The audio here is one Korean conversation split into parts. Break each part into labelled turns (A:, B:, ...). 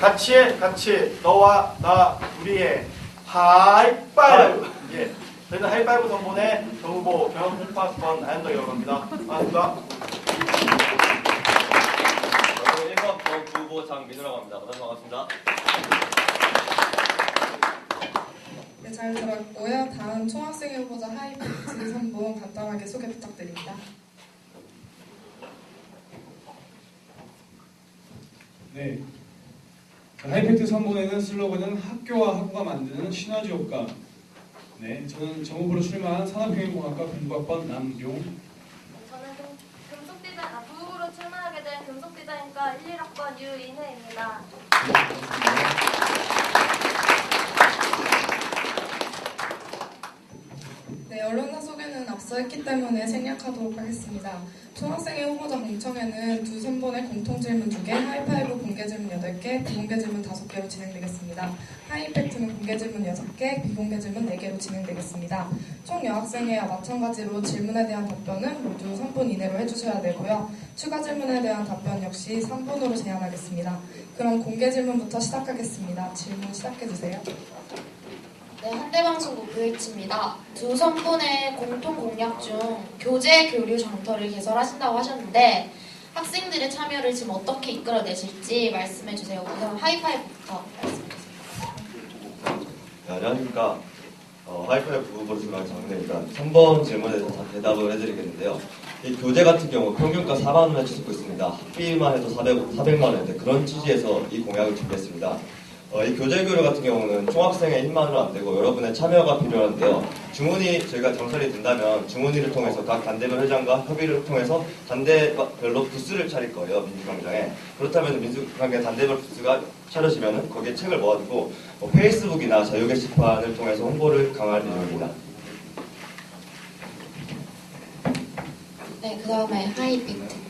A: 같이 너와 나 우리의 하이파이브. 예, 저희는 하이파이브 선본의 정후보 겸 홍파스번 안현덕이라고 합니다. 반갑습니다.
B: 저는 1번 정후보 장민우라고 합니다. 만나서 반갑습니다.
C: 네, 잘 들었고요. 다음 총학생 후보자 하이패트 선본 간단하게 소개 부탁드립니다.
D: 네. 하이팩트 선본에는 슬로건은 학교와 학부가 만드는 시너지 효과. 네, 저는 정후보로 출마한 산업경영공학과 공부학번 남용.
E: 저는 부후로 출마하게 된 금속디자인과 11학번 유인혜입니다.
C: 네, 언론사 소개는 앞서 했기 때문에 생략하도록 하겠습니다. 총학생회 후보자 공청회는 두 선본의 공통 질문 2개, 하이파이브 공개 질문 8개, 비공개 질문 5개로 진행되겠습니다. 하이팩트는 공개 질문 6개, 비공개 질문 4개로 진행되겠습니다. 총 여학생회와 마찬가지로 질문에 대한 답변은 모두 3분 이내로 해주셔야 되고요. 추가 질문에 대한 답변 역시 3분으로 제한하겠습니다. 그럼 공개 질문부터 시작하겠습니다. 질문 시작해주세요.
F: 네, 현대방송국 VH입니다. 두 선본의 공통 공약 중 교재 교류 장터를 개설하신다고 하셨는데 학생들의 참여를 지금 어떻게 이끌어내실지 말씀해 주세요. 우선 하이파이브부터 말씀해 주세요.
B: 네, 안녕하십니까. 하이파이브 후보로 출마한 장민우입니다. 3번 질문에 대해서 대답을 해드리겠는데요. 이 교재 같은 경우 평균가 4만 원에 치솟고 있습니다. 학비만 해도 400만 원인데 그런 취지에서 이 공약을 준비했습니다. 이 교재 교류 같은 경우는 총학생의 힘만으로 안 되고 여러분의 참여가 필요한데요. 주문이 저희가 정설이 된다면 주문위를 통해서 각 단대별 회장과 협의를 통해서 단대별로 부스를 차릴 거예요. 민주광장에. 그렇다면 민주광장 단대별 부스가 차려지면 거기에 책을 모아두고 페이스북이나 자유 게시판을 통해서 홍보를 강화할 예정입니다.
F: 네, 그 다음에 하이팩트.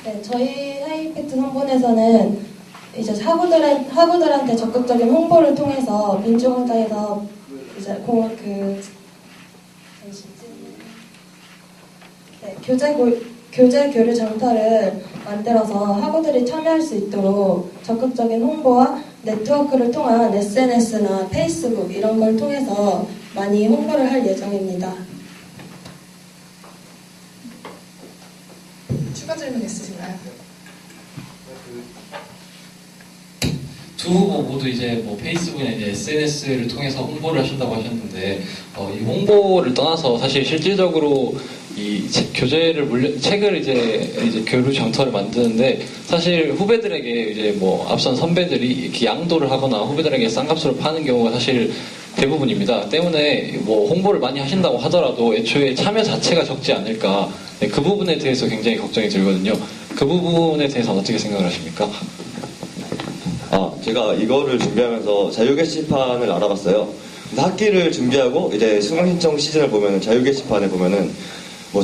G: 네, 저희 하이팩트 선본에서는 이제 학우들한테 적극적인 홍보를 통해서 민주광장에서 이제 교재 교류 장터를 만들어서 학우들이 참여할 수 있도록 적극적인 홍보와 네트워크를 통한 SNS나 페이스북 이런 걸 통해서 많이 홍보를 할 예정입니다.
C: 추가 질문 있으신가요?
H: 두 후보 모두 이제 페이스북이나 이제 SNS를 통해서 홍보를 하신다고 하셨는데 이 홍보를 떠나서 사실 실질적으로 이 책을 이제 교류 장터를 만드는데 사실 후배들에게 이제 앞선 선배들이 이렇게 양도를 하거나 후배들에게 싼값으로 파는 경우가 사실 대부분입니다. 때문에 홍보를 많이 하신다고 하더라도 애초에 참여 자체가 적지 않을까. 네, 그 부분에 대해서 굉장히 걱정이 들거든요. 그 부분에 대해서는 어떻게 생각을 하십니까?
B: 제가 이거를 준비하면서 자유 게시판을 알아봤어요. 근데 학기를 준비하고 이제 수강 신청 시즌을 보면은 자유 게시판에 보면은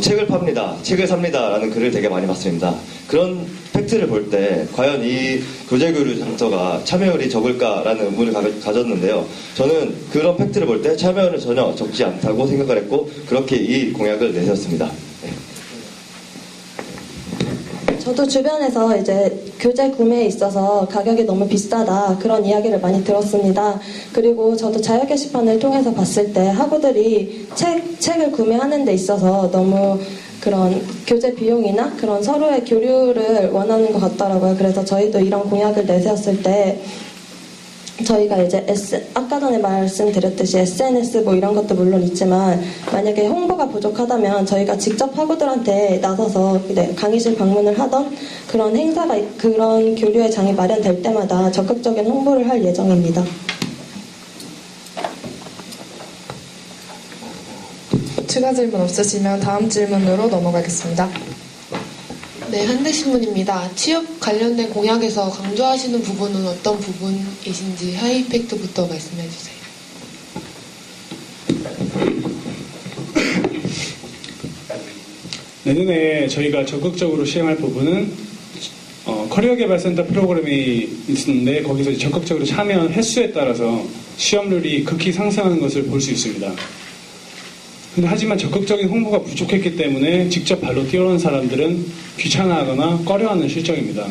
B: 책을 팝니다, 책을 삽니다 라는 글을 되게 많이 봤습니다. 그런 팩트를 볼 때 과연 이 교재 교류 장터가 참여율이 적을까라는 의문을 가졌는데요. 저는 그런 팩트를 볼 때 참여율은 전혀 적지 않다고 생각을 했고 그렇게 이 공약을 내세웠습니다. 네.
G: 저도 주변에서 이제 교재 구매에 있어서 가격이 너무 비싸다 그런 이야기를 많이 들었습니다. 그리고 저도 자유 게시판을 통해서 봤을 때 학우들이 책을 구매하는 데 있어서 너무 그런 교재 비용이나 그런 서로의 교류를 원하는 것 같더라고요. 그래서 저희도 이런 공약을 내세웠을 때 저희가 이제 아까 전에 말씀드렸듯이 SNS 이런 것도 물론 있지만 만약에 홍보가 부족하다면 저희가 직접 학우들한테 나서서 강의실 방문을 하던 그런 그런 교류의 장이 마련될 때마다 적극적인 홍보를 할 예정입니다.
C: 추가 질문 없으시면 다음 질문으로 넘어가겠습니다.
I: 네, 한대신문입니다. 취업 관련된 공약에서 강조하시는 부분은 어떤 부분이신지 하이팩트부터 말씀해 주세요.
D: 내년에 저희가 적극적으로 시행할 부분은 커리어 개발센터 프로그램이 있는데 거기서 적극적으로 참여한 횟수에 따라서 시험률이 극히 상승하는 것을 볼 수 있습니다. 근데 하지만 적극적인 홍보가 부족했기 때문에 직접 발로 뛰어난 사람들은 귀찮아하거나 꺼려하는 실정입니다.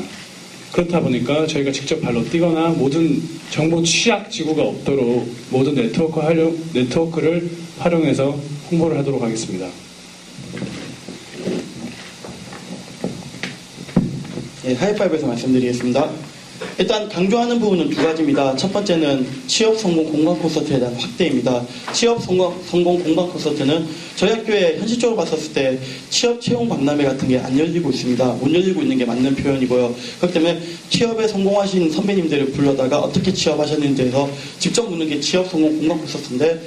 D: 그렇다 보니까 저희가 직접 발로 뛰거나 모든 정보 취약 지구가 없도록 모든 네트워크를 활용해서 홍보를 하도록 하겠습니다.
J: 네, 하이파이브에서 말씀드리겠습니다. 일단 강조하는 부분은 두 가지입니다. 첫 번째는 취업 성공 공간 콘서트에 대한 확대입니다. 취업 성공 공간 콘서트는 저희 학교에 현실적으로 봤었을 때 취업 채용 박람회 같은 게 안 열리고 있습니다. 못 열리고 있는 게 맞는 표현이고요. 그렇기 때문에 취업에 성공하신 선배님들을 불러다가 어떻게 취업하셨는지에 대해서 직접 묻는 게 취업 성공 공간 콘서트인데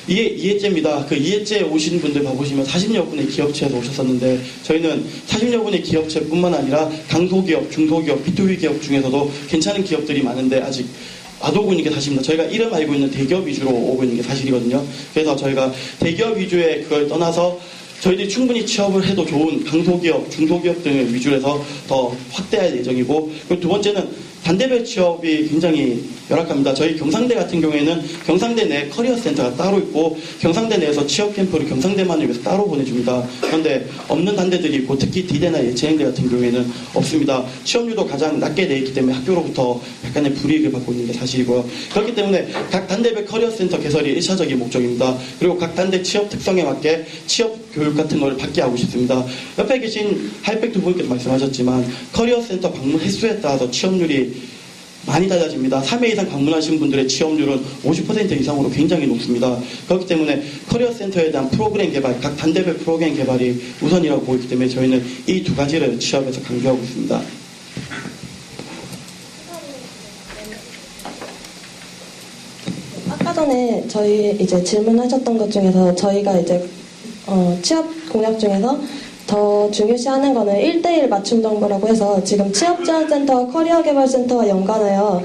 J: 이게 2회째입니다. 그 2회째 오신 분들 봐보시면 40여 분의 기업체에서 오셨었는데 저희는 40여 분의 기업체뿐만 아니라 강소기업, 중소기업, B2B 기업 중에서도 괜찮은 기업들이 많은데 아직 안 오고 있는 게 사실입니다. 저희가 이름 알고 있는 대기업 위주로 오고 있는 게 사실이거든요. 그래서 저희가 대기업 위주의 그걸 떠나서 저희들이 충분히 취업을 해도 좋은 강소기업, 중소기업 등을 위주로 해서 더 확대할 예정이고 그리고 두 번째는 단대별 취업이 굉장히 열악합니다. 저희 경상대 같은 경우에는 경상대 내 커리어 센터가 따로 있고 경상대 내에서 취업 캠프를 경상대만을 위해서 따로 보내줍니다. 그런데 없는 단대들이 있고 특히 D대나 예체능대 같은 경우에는 없습니다. 취업률도 가장 낮게 돼 있기 때문에 학교로부터 약간의 불이익을 받고 있는 게 사실이고요. 그렇기 때문에 각 단대별 커리어 센터 개설이 1차적인 목적입니다. 그리고 각 단대 취업 특성에 맞게 취업 교육 같은 걸 받게 하고 싶습니다. 옆에 계신 하이팩트 부분께서 말씀하셨지만 커리어 센터 방문 횟수에 따라서 취업률이 많이 달라집니다. 3회 이상 방문하신 분들의 취업률은 50% 이상으로 굉장히 높습니다. 그렇기 때문에 커리어 센터에 대한 프로그램 개발, 각 단대별 프로그램 개발이 우선이라고 보기 때문에 저희는 이 두 가지를 취업에서 강조하고 있습니다.
G: 아까 전에 저희 이제 질문하셨던 것 중에서 저희가 이제 취업 공약 중에서 더 중요시하는 거는 1대1 맞춤 정보라고 해서 지금 취업지원센터와 커리어개발센터와 연관하여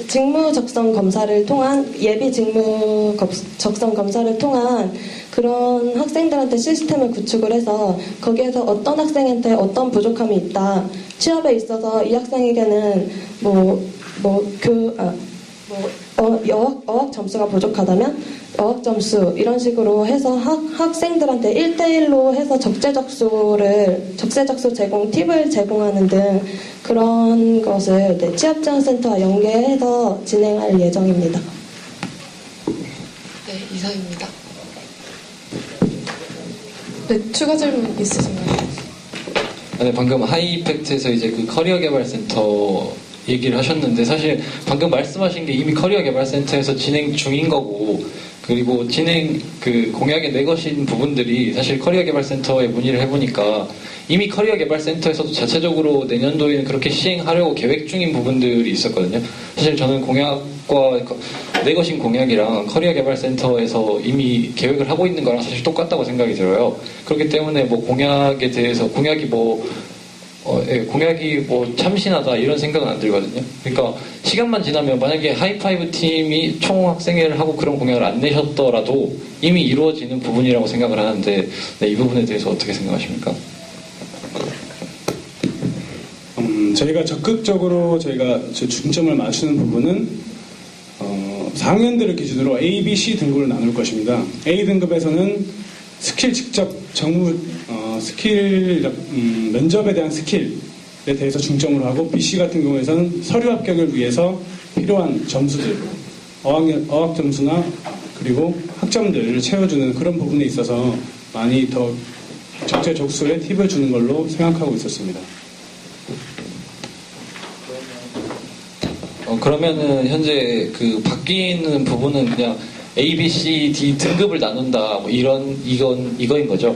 G: 직무 적성 검사를 통한 예비 직무 적성 검사를 통한 그런 학생들한테 시스템을 구축을 해서 거기에서 어떤 학생한테 어떤 부족함이 있다 취업에 있어서 이 학생에게는 어학 점수가 부족하다면 어학 점수 이런 식으로 해서 학생들한테 1대1로 해서 적재적소 제공 팁을 제공하는 등 그런 것을 취업지원센터와 연계해서 진행할 예정입니다.
I: 네, 이상입니다.
C: 네, 추가 질문 있으신가요?
H: 네, 방금 하이이펙트에서 이제 그 커리어 개발 센터 얘기를 하셨는데 사실 방금 말씀하신 게 이미 커리어 개발 센터에서 진행 중인 거고 그리고 진행 그 공약에 내거신 부분들이 사실 커리어 개발 센터에 문의를 해보니까 이미 커리어 개발 센터에서도 자체적으로 내년도에는 그렇게 시행하려고 계획 중인 부분들이 있었거든요. 사실 저는 공약과 내거신 공약이랑 커리어 개발 센터에서 이미 계획을 하고 있는 거랑 사실 똑같다고 생각이 들어요. 그렇기 때문에 뭐 공약에 대해서 공약이 참신하다 이런 생각은 안 들거든요. 그러니까 시간만 지나면 만약에 하이파이브 팀이 총학생회를 하고 그런 공약을 안 내셨더라도 이미 이루어지는 부분이라고 생각을 하는데 이 부분에 대해서 어떻게 생각하십니까?
D: 저희가 적극적으로 저희가 중점을 맞추는 부분은 4학년들을 기준으로 A, B, C 등급을 나눌 것입니다. A 등급에서는 스킬 직접 면접에 대한 스킬에 대해서 중점을 하고 BC 같은 경우에는 서류 합격을 위해서 필요한 점수들, 어학 점수나 그리고 학점들을 채워주는 그런 부분에 있어서 많이 더 적재적소에 팁을 주는 걸로 생각하고 있었습니다.
H: 그러면은 현재 그 바뀌는 부분은 그냥 A, B, C, D 등급을 나눈다 이거인 거죠?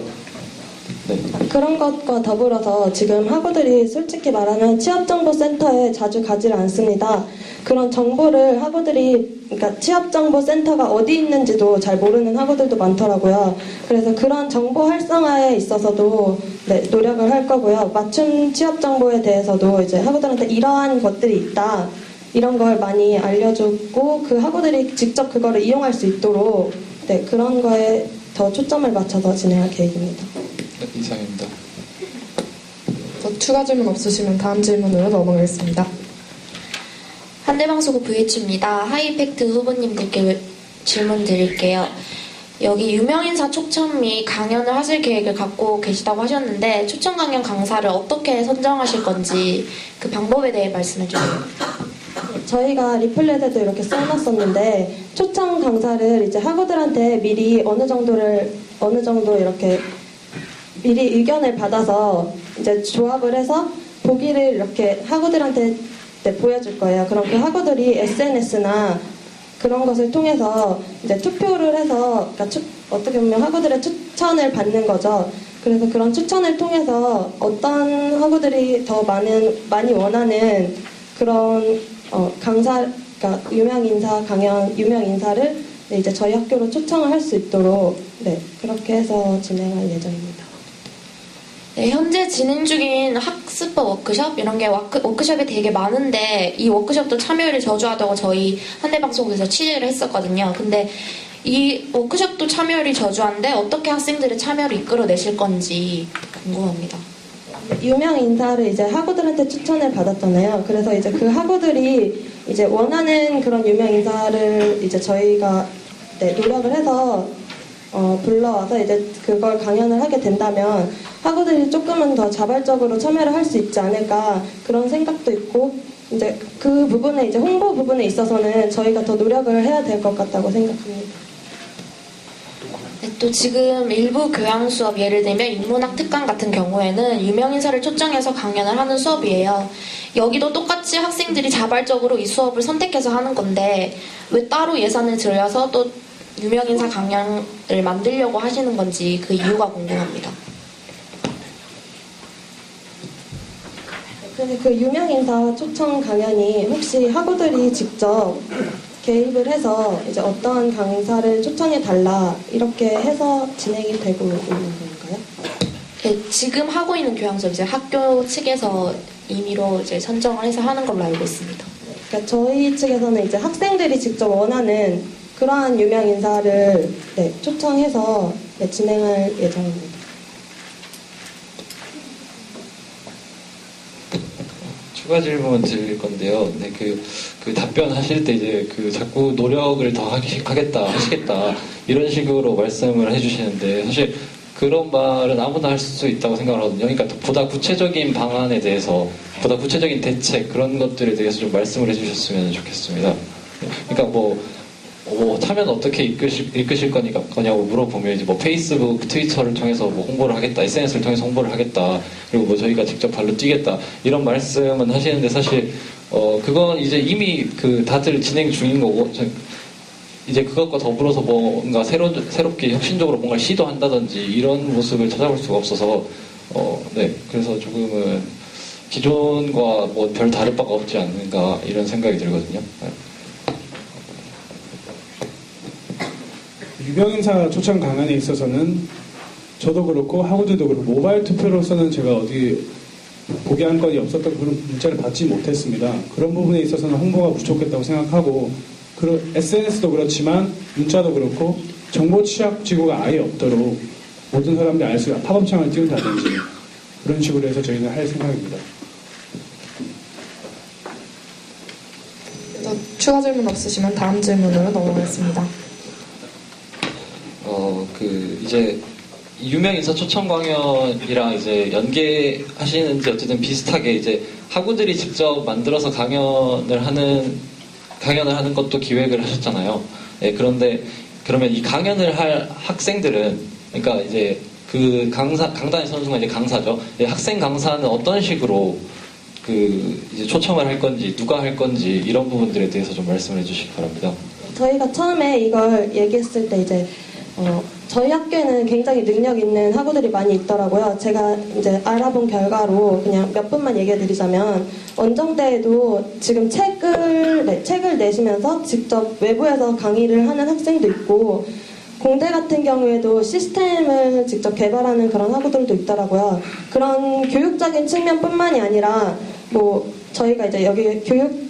H: 네.
G: 그런 것과 더불어서 지금 학우들이 솔직히 말하면 취업정보센터에 자주 가지를 않습니다. 그런 정보를 그러니까 취업정보센터가 어디 있는지도 잘 모르는 학우들도 많더라고요. 그래서 그런 정보 활성화에 있어서도 노력을 할 거고요. 맞춤 취업정보에 대해서도 이제 학우들한테 이러한 것들이 있다. 이런 걸 많이 알려주고 그 학우들이 직접 그거를 이용할 수 있도록 그런 거에 더 초점을 맞춰서 진행할 계획입니다.
H: 네, 이상입니다.
C: 추가 질문 없으시면 다음 질문으로 넘어가겠습니다.
F: 한대방송국 VH입니다. 하이이펙트 후보님들께 질문 드릴게요. 여기 유명인사 초청 및 강연을 하실 계획을 갖고 계시다고 하셨는데 초청 강연 강사를 어떻게 선정하실 건지 그 방법에 대해 말씀해 주세요.
G: 저희가 리플렛에도 이렇게 써놨었는데 초청 강사를 이제 학우들한테 미리 어느 정도 이렇게 미리 의견을 받아서 이제 조합을 해서 보기를 이렇게 학우들한테 보여줄 거예요. 그럼 그 학우들이 SNS나 그런 것을 통해서 이제 투표를 해서 그러니까 어떻게 보면 학우들의 추천을 받는 거죠. 그래서 그런 추천을 통해서 어떤 학우들이 더 많이 원하는 그런 강사, 그러니까 유명 인사를 이제 저희 학교로 초청을 할 수 있도록 그렇게 해서 진행할 예정입니다.
F: 네, 현재 진행 중인 학습법 워크숍 이런 게 워크숍이 되게 많은데 이 워크숍도 참여율이 저조하다고 저희 한대방송국에서 취재를 했었거든요. 근데 이 워크숍도 참여율이 저조한데 어떻게 학생들의 참여를 이끌어내실 건지 궁금합니다.
G: 유명 인사를 이제 학우들한테 추천을 받았잖아요. 그래서 이제 그 학우들이 이제 원하는 그런 유명 인사를 이제 저희가 노력을 해서 불러와서 이제 그걸 강연을 하게 된다면 학우들이 조금은 더 자발적으로 참여를 할 수 있지 않을까 그런 생각도 있고 이제 그 부분에 이제 홍보 부분에 있어서는 저희가 더 노력을 해야 될 것 같다고 생각합니다.
F: 네, 또 지금 일부 교양 수업 예를 들면 인문학 특강 같은 경우에는 유명인사를 초청해서 강연을 하는 수업이에요. 여기도 똑같이 학생들이 자발적으로 이 수업을 선택해서 하는 건데 왜 따로 예산을 들여서 또 유명인사 강연을 만들려고 하시는 건지 그 이유가 궁금합니다.
G: 그래서 그 유명인사 초청 강연이 혹시 학우들이 직접 개입을 해서 이제 어떤 강사를 초청해 달라 이렇게 해서 진행이 되고 있는 건가요?
F: 네, 지금 하고 있는 교양 수업 이제 학교 측에서 임의로 이제 선정을 해서 하는 걸로 알고 있습니다.
G: 그러니까 저희 측에서는 이제 학생들이 직접 원하는 그러한 유명 인사를 초청해서 진행할 예정입니다.
H: 추가 질문 드릴 건데요. 네, 그 답변하실 때 이제 자꾸 노력을 더 하시겠다 이런 식으로 말씀을 해주시는데 사실 그런 말은 아무나 할 수 있다고 생각을 하거든요. 그러니까 보다 구체적인 방안에 대해서, 보다 구체적인 대책 그런 것들에 대해서 좀 말씀을 해주셨으면 좋겠습니다. 그러니까 참여는 어떻게 이끄실 거냐고 물어보면 이제 페이스북, 트위터를 통해서 홍보를 하겠다, SNS를 통해서 홍보를 하겠다, 그리고 저희가 직접 발로 뛰겠다 이런 말씀은 하시는데 사실 그건 이제 이미 다들 진행 중인 거고 이제 그것과 더불어서 뭔가 새롭게 혁신적으로 뭔가 시도한다든지 이런 모습을 찾아볼 수가 없어서 그래서 조금은 기존과 별 다를 바가 없지 않는가 이런 생각이 들거든요.
D: 유명인사 초청 강연에 있어서는 저도 그렇고 학우들도 그렇고 모바일 투표로서는 제가 어디 보게 한 건이 없었던 그런 문자를 받지 못했습니다. 그런 부분에 있어서는 홍보가 부족했다고 생각하고 SNS도 그렇지만 문자도 그렇고 정보 취약 지구가 아예 없도록 모든 사람들이 알 수 있는 팝업창을 띄운다든지 그런 식으로 해서 저희는 할 생각입니다.
C: 추가 질문 없으시면 다음 질문으로 넘어가겠습니다.
H: 이제 유명 인사 초청 강연이랑 이제 연계하시는지 어쨌든 비슷하게 이제 학우들이 직접 만들어서 강연을 하는 것도 기획을 하셨잖아요. 네, 그런데 그러면 이 강연을 할 학생들은 그러니까 이제 그 강단에 서는 순간 이제 강사죠. 네, 학생 강사는 어떤 식으로 이제 초청을 할 건지 누가 할 건지 이런 부분들에 대해서 좀 말씀을 해주시기 바랍니다.
G: 저희가 처음에 이걸 얘기했을 때 이제 저희 학교에는 굉장히 능력 있는 학우들이 많이 있더라고요. 제가 이제 알아본 결과로 그냥 몇 분만 얘기해 드리자면 원정대에도 지금 책을 내시면서 직접 외부에서 강의를 하는 학생도 있고 공대 같은 경우에도 시스템을 직접 개발하는 그런 학우들도 있더라고요. 그런 교육적인 측면뿐만이 아니라 저희가 이제 여기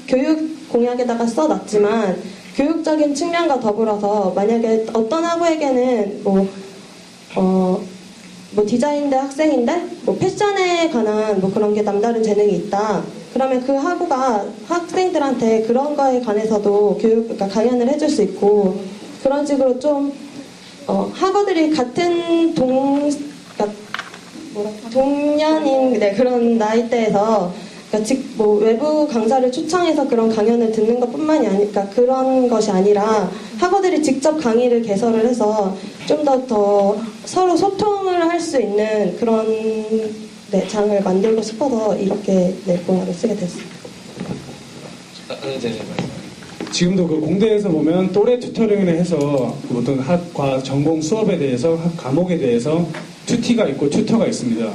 G: 교육 공약에다가 써놨지만 교육적인 측면과 더불어서 만약에 어떤 학우에게는 디자인대 학생인데 패션에 관한 그런 게 남다른 재능이 있다. 그러면 그 학우가 학생들한테 그런 거에 관해서도 그러니까 강연을 해줄 수 있고 그런 식으로 좀 학우들이 같은 동년인 그런 나이대에서 뭐 외부 강사를 초청해서 그런 강연을 듣는 것뿐만이 아니까 그런 것이 아니라 학우들이 직접 강의를 개설을 해서 좀 더 서로 소통을 할 수 있는 그런 장을 만들고 싶어서 이렇게 공약을 쓰게 됐습니다.
D: 지금도 그 공대에서 보면 또래 튜터링을 해서 어떤 학과 전공 수업에 대해서 학 과목에 대해서 튜티가 있고 튜터가 있습니다.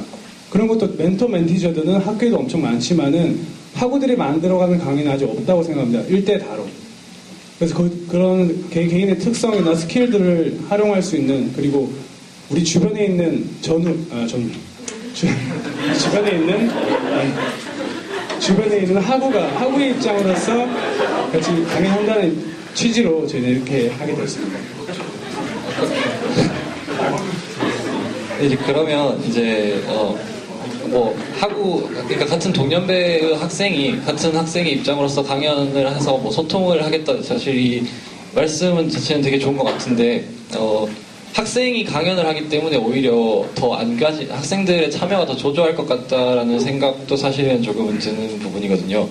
D: 그런 것도 멘토 멘티저들은 학교에도 엄청 많지만은 학우들이 만들어가는 강의는 아직 없다고 생각합니다. 1대 다로. 그래서 그런 개인의 특성이나 스킬들을 활용할 수 있는, 그리고 우리 주변에 있는 주변에 있는 학우의 입장으로서 같이 강연한다는 취지로 저희는 이렇게 하게 되었습니다.
H: 이제 그러면 이제 그러니까 같은 동년배의 같은 학생의 입장으로서 강연을 해서 뭐 소통을 하겠다. 사실 이 말씀은 자체는 되게 좋은 것 같은데, 학생이 강연을 하기 때문에 오히려 더 학생들의 참여가 더 조조할 것 같다라는 생각도 사실은 조금은 드는 부분이거든요.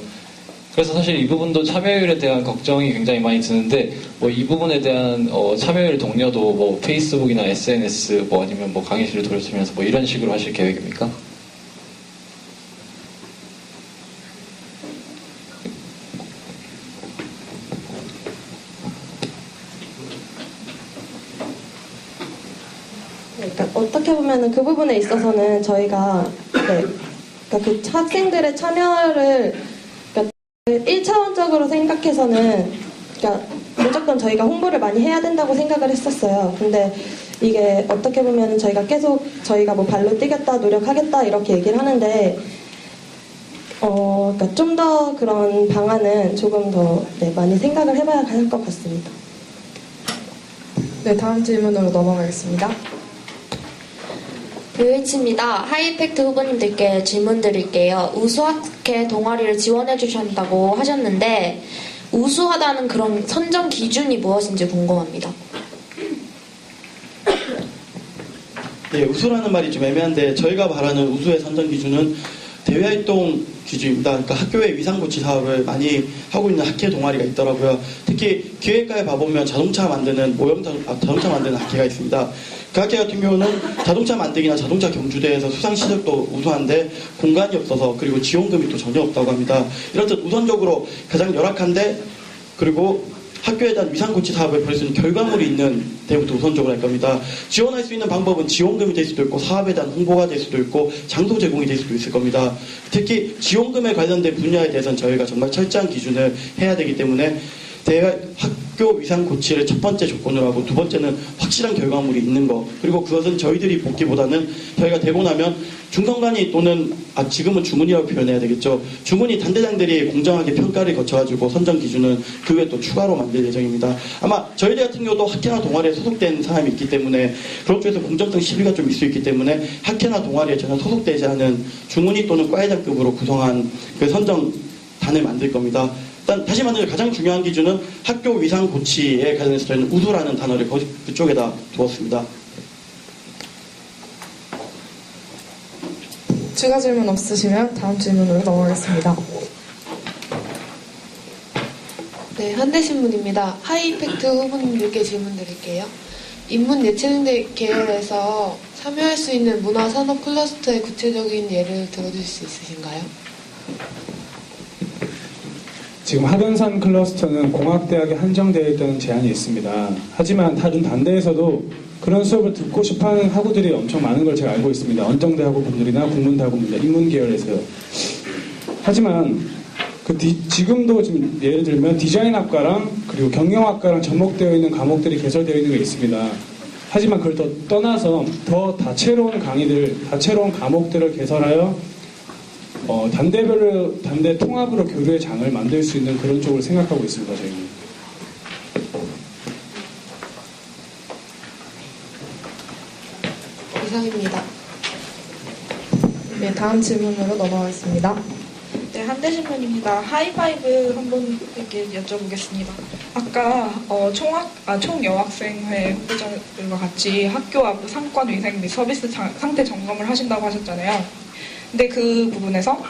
H: 그래서 사실 이 부분도 참여율에 대한 걱정이 굉장히 많이 드는데, 뭐 이 부분에 대한 참여율 독려도 뭐 페이스북이나 SNS 뭐 아니면 뭐 강의실을 돌려주면서 뭐 이런 식으로 하실 계획입니까?
G: 그러니까 어떻게 보면은 그 부분에 있어서는 저희가 그러니까 그 학생들의 참여를 1차원적으로 생각해서는 그러니까 무조건 저희가 홍보를 많이 해야 된다고 생각을 했었어요. 근데 이게 어떻게 보면은 저희가 계속 저희가 뭐 발로 뛰겠다, 노력하겠다 이렇게 얘기를 하는데 그러니까 좀 더 그런 방안은 조금 더 많이 생각을 해봐야 할 것 같습니다.
C: 네, 다음 질문으로 넘어가겠습니다.
F: 뷰이치입니다. 하이이펙트 후보님들께 질문 드릴게요. 우수학회 동아리를 지원해 주신다고 하셨는데 우수하다는 그런 선정 기준이 무엇인지 궁금합니다.
J: 네, 우수라는 말이 좀 애매한데 저희가 말하는 우수의 선정 기준은 대외활동 기준입니다. 그러니까 학교의 위상고치 사업을 많이 하고 있는 학회 동아리가 있더라고요. 특히 기획과에 봐보면 자동차 만드는 자동차 만드는 학회가 있습니다. 그 학회 같은 경우는 자동차 만들기나 자동차 경주대회에서 수상 시력도 우수한데 공간이 없어서, 그리고 지원금이 또 전혀 없다고 합니다. 이렇듯 우선적으로 가장 열악한데, 그리고 학교에 대한 위상고치 사업을 벌일 수 있는 결과물이 있는 데부터 우선적으로 할 겁니다. 지원할 수 있는 방법은 지원금이 될 수도 있고 사업에 대한 홍보가 될 수도 있고 장소 제공이 될 수도 있을 겁니다. 특히 지원금에 관련된 분야에 대해서는 저희가 정말 철저한 기준을 해야 되기 때문에 학교 위상고치를 첫 번째 조건으로 하고, 두 번째는 확실한 결과물이 있는 것, 그리고 그것은 저희들이 뽑기보다는 저희가 되고 나면 중성관이 또는 지금은 주문이라고 표현해야 되겠죠. 주문이 단대장들이 공정하게 평가를 거쳐가지고 선정 기준은 그 외에 또 추가로 만들 예정입니다. 아마 저희들 같은 경우도 학회나 동아리에 소속된 사람이 있기 때문에 그런 쪽에서 공정성 시비가 좀 있을 수 있기 때문에 학회나 동아리에 전혀 소속되지 않은 주문이 또는 과회장급으로 구성한 그 선정단을 만들 겁니다. 일단 다시 말해서 가장 중요한 기준은 학교 위상 고치에 관련해서 저희는 우수라는 단어를 그쪽에다 두었습니다.
C: 추가 질문 없으시면 다음 질문으로 넘어가겠습니다.
I: 네, 한대신문입니다. 하이이펙트 후보님들께 질문 드릴게요. 인문 예체능대 계열에서 참여할 수 있는 문화산업 클러스터의 구체적인 예를 들어줄 수 있으신가요?
D: 지금 하변산 클러스터는 공학대학에 한정되어 있다는 제한이 있습니다. 하지만 다른 단대에서도 그런 수업을 듣고 싶어하는 학우들이 엄청 많은 걸 제가 알고 있습니다. 언정대 학우분들이나 국문대 학우분들, 인문계열에서요. 하지만 지금도 지금 예를 들면 디자인학과랑 그리고 경영학과랑 접목되어 있는 과목들이 개설되어 있는 게 있습니다. 하지만 그걸 더 떠나서 더 다채로운 다채로운 과목들을 개설하여 단대 통합으로 교류의 장을 만들 수 있는 그런 쪽을 생각하고 있습니다, 저희는.
I: 이상입니다.
C: 네, 다음 질문으로 넘어가겠습니다.
K: 네, 한대신문입니다. 하이파이브 한번 이렇게 여쭤보겠습니다. 아까 총여학생회 후보자들과 같이 학교 앞 상권 위생 및 서비스 상태 점검을 하신다고 하셨잖아요. 근데 그 부분에서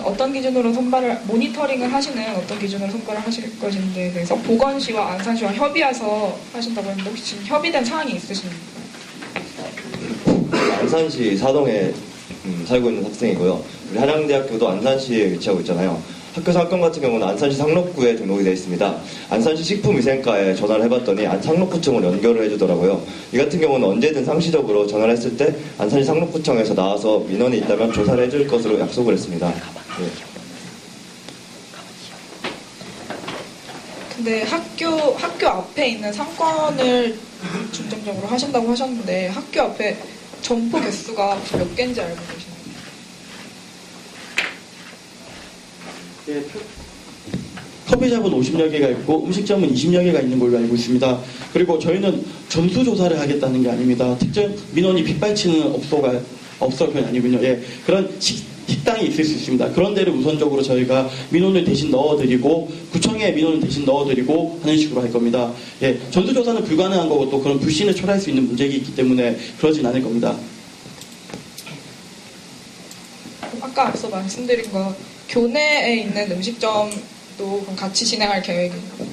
K: 어떤 기준으로 모니터링을 하시는 어떤 기준으로 선발을 하실 것인지에 대해서 보건시와 안산시와 협의해서 하신다고 했는데 혹시 지금 협의된 사항이 있으신가요?
B: 안산시 사동에 살고 있는 학생이고요. 우리 한양대학교도 안산시에 위치하고 있잖아요. 학교 사건 같은 경우는 안산시 상록구에 등록이 되어 있습니다. 안산시 식품위생과에 전화를 해봤더니 상록구청으로 연결을 해주더라고요. 이 같은 경우는 언제든 상시적으로 전화를 했을 때 안산시 상록구청에서 나와서 민원이 있다면 조사를 해줄 것으로 약속을 했습니다. 네.
K: 근데 학교 앞에 있는 상권을 중점적으로 하신다고 하셨는데 학교 앞에 점포 개수가 몇 개인지 알고 계시나요?
J: 예, 커피숍은 50여 개가 있고 음식점은 20여 개가 있는 걸로 알고 있습니다. 그리고 저희는 전수조사를 하겠다는 게 아닙니다. 특정 민원이 빗발치는 업소가 그건 아니군요. 예, 그런 식당이 있을 수 있습니다. 그런 데를 우선적으로 저희가 민원을 대신 넣어드리고 구청에 민원을 대신 넣어드리고 하는 식으로 할 겁니다. 예, 전수조사는 불가능한 거고 또 그런 불신을 초래할 수 있는 문제가 있기 때문에 그러진 않을 겁니다.
K: 아까 앞서 말씀드린 거 교내에 있는 음식점도 같이 진행할 계획인가요?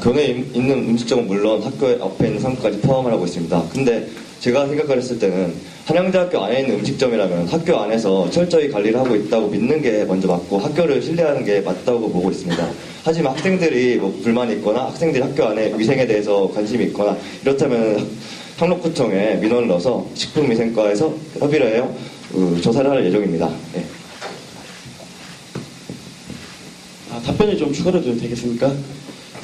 B: 교내에 있는 음식점은 물론 학교 앞에 있는 상권까지 포함을 하고 있습니다. 근데 제가 생각을 했을 때는 한양대학교 안에 있는 음식점이라면 학교 안에서 철저히 관리를 하고 있다고 믿는 게 먼저 맞고 학교를 신뢰하는 게 맞다고 보고 있습니다. 하지만 학생들이 불만이 있거나 학생들이 학교 안에 위생에 대해서 관심이 있거나 이렇다면 상록구청에 민원을 넣어서 식품위생과에서 협의를 해요. 조사를 할 예정입니다. 네.
J: 답변을 좀 추가로 드려도 되겠습니까?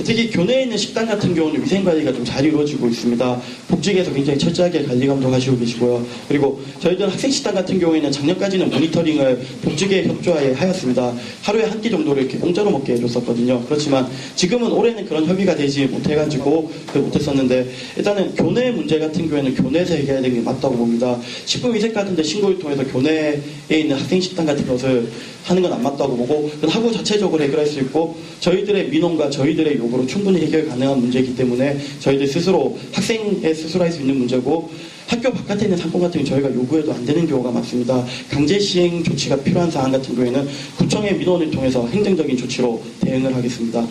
J: 특히 교내에 있는 식당 같은 경우는 위생관리가 좀 잘 이루어지고 있습니다. 복지계에서 굉장히 철저하게 관리 감독하시고 계시고요. 그리고 저희들 학생식당 같은 경우에는 작년까지는 모니터링을 복지계에 협조하에 하였습니다. 하루에 한 끼 정도를 이렇게 공짜로 먹게 해줬었거든요. 그렇지만 지금은 올해는 그런 협의가 되지 못해가지고 못했었는데 일단은 교내 문제 같은 경우에는 교내에서 해결해야 되는 게 맞다고 봅니다. 식품위생 같은 데 신고를 통해서 교내에 있는 학생식당 같은 것을 하는 건 안 맞다고 보고 그건 학교 자체적으로 해결할 수 있고 저희들의 민원과 저희들의 요구로 충분히 해결 가능한 문제이기 때문에 저희들 스스로 학생의 스스로 할 수 있는 문제고 학교 바깥에 있는 상권 같은 경우 저희가 요구해도 안 되는 경우가 많습니다. 강제 시행 조치가 필요한 사안 같은 경우에는 구청의 민원을 통해서 행정적인 조치로 대응을 하겠습니다.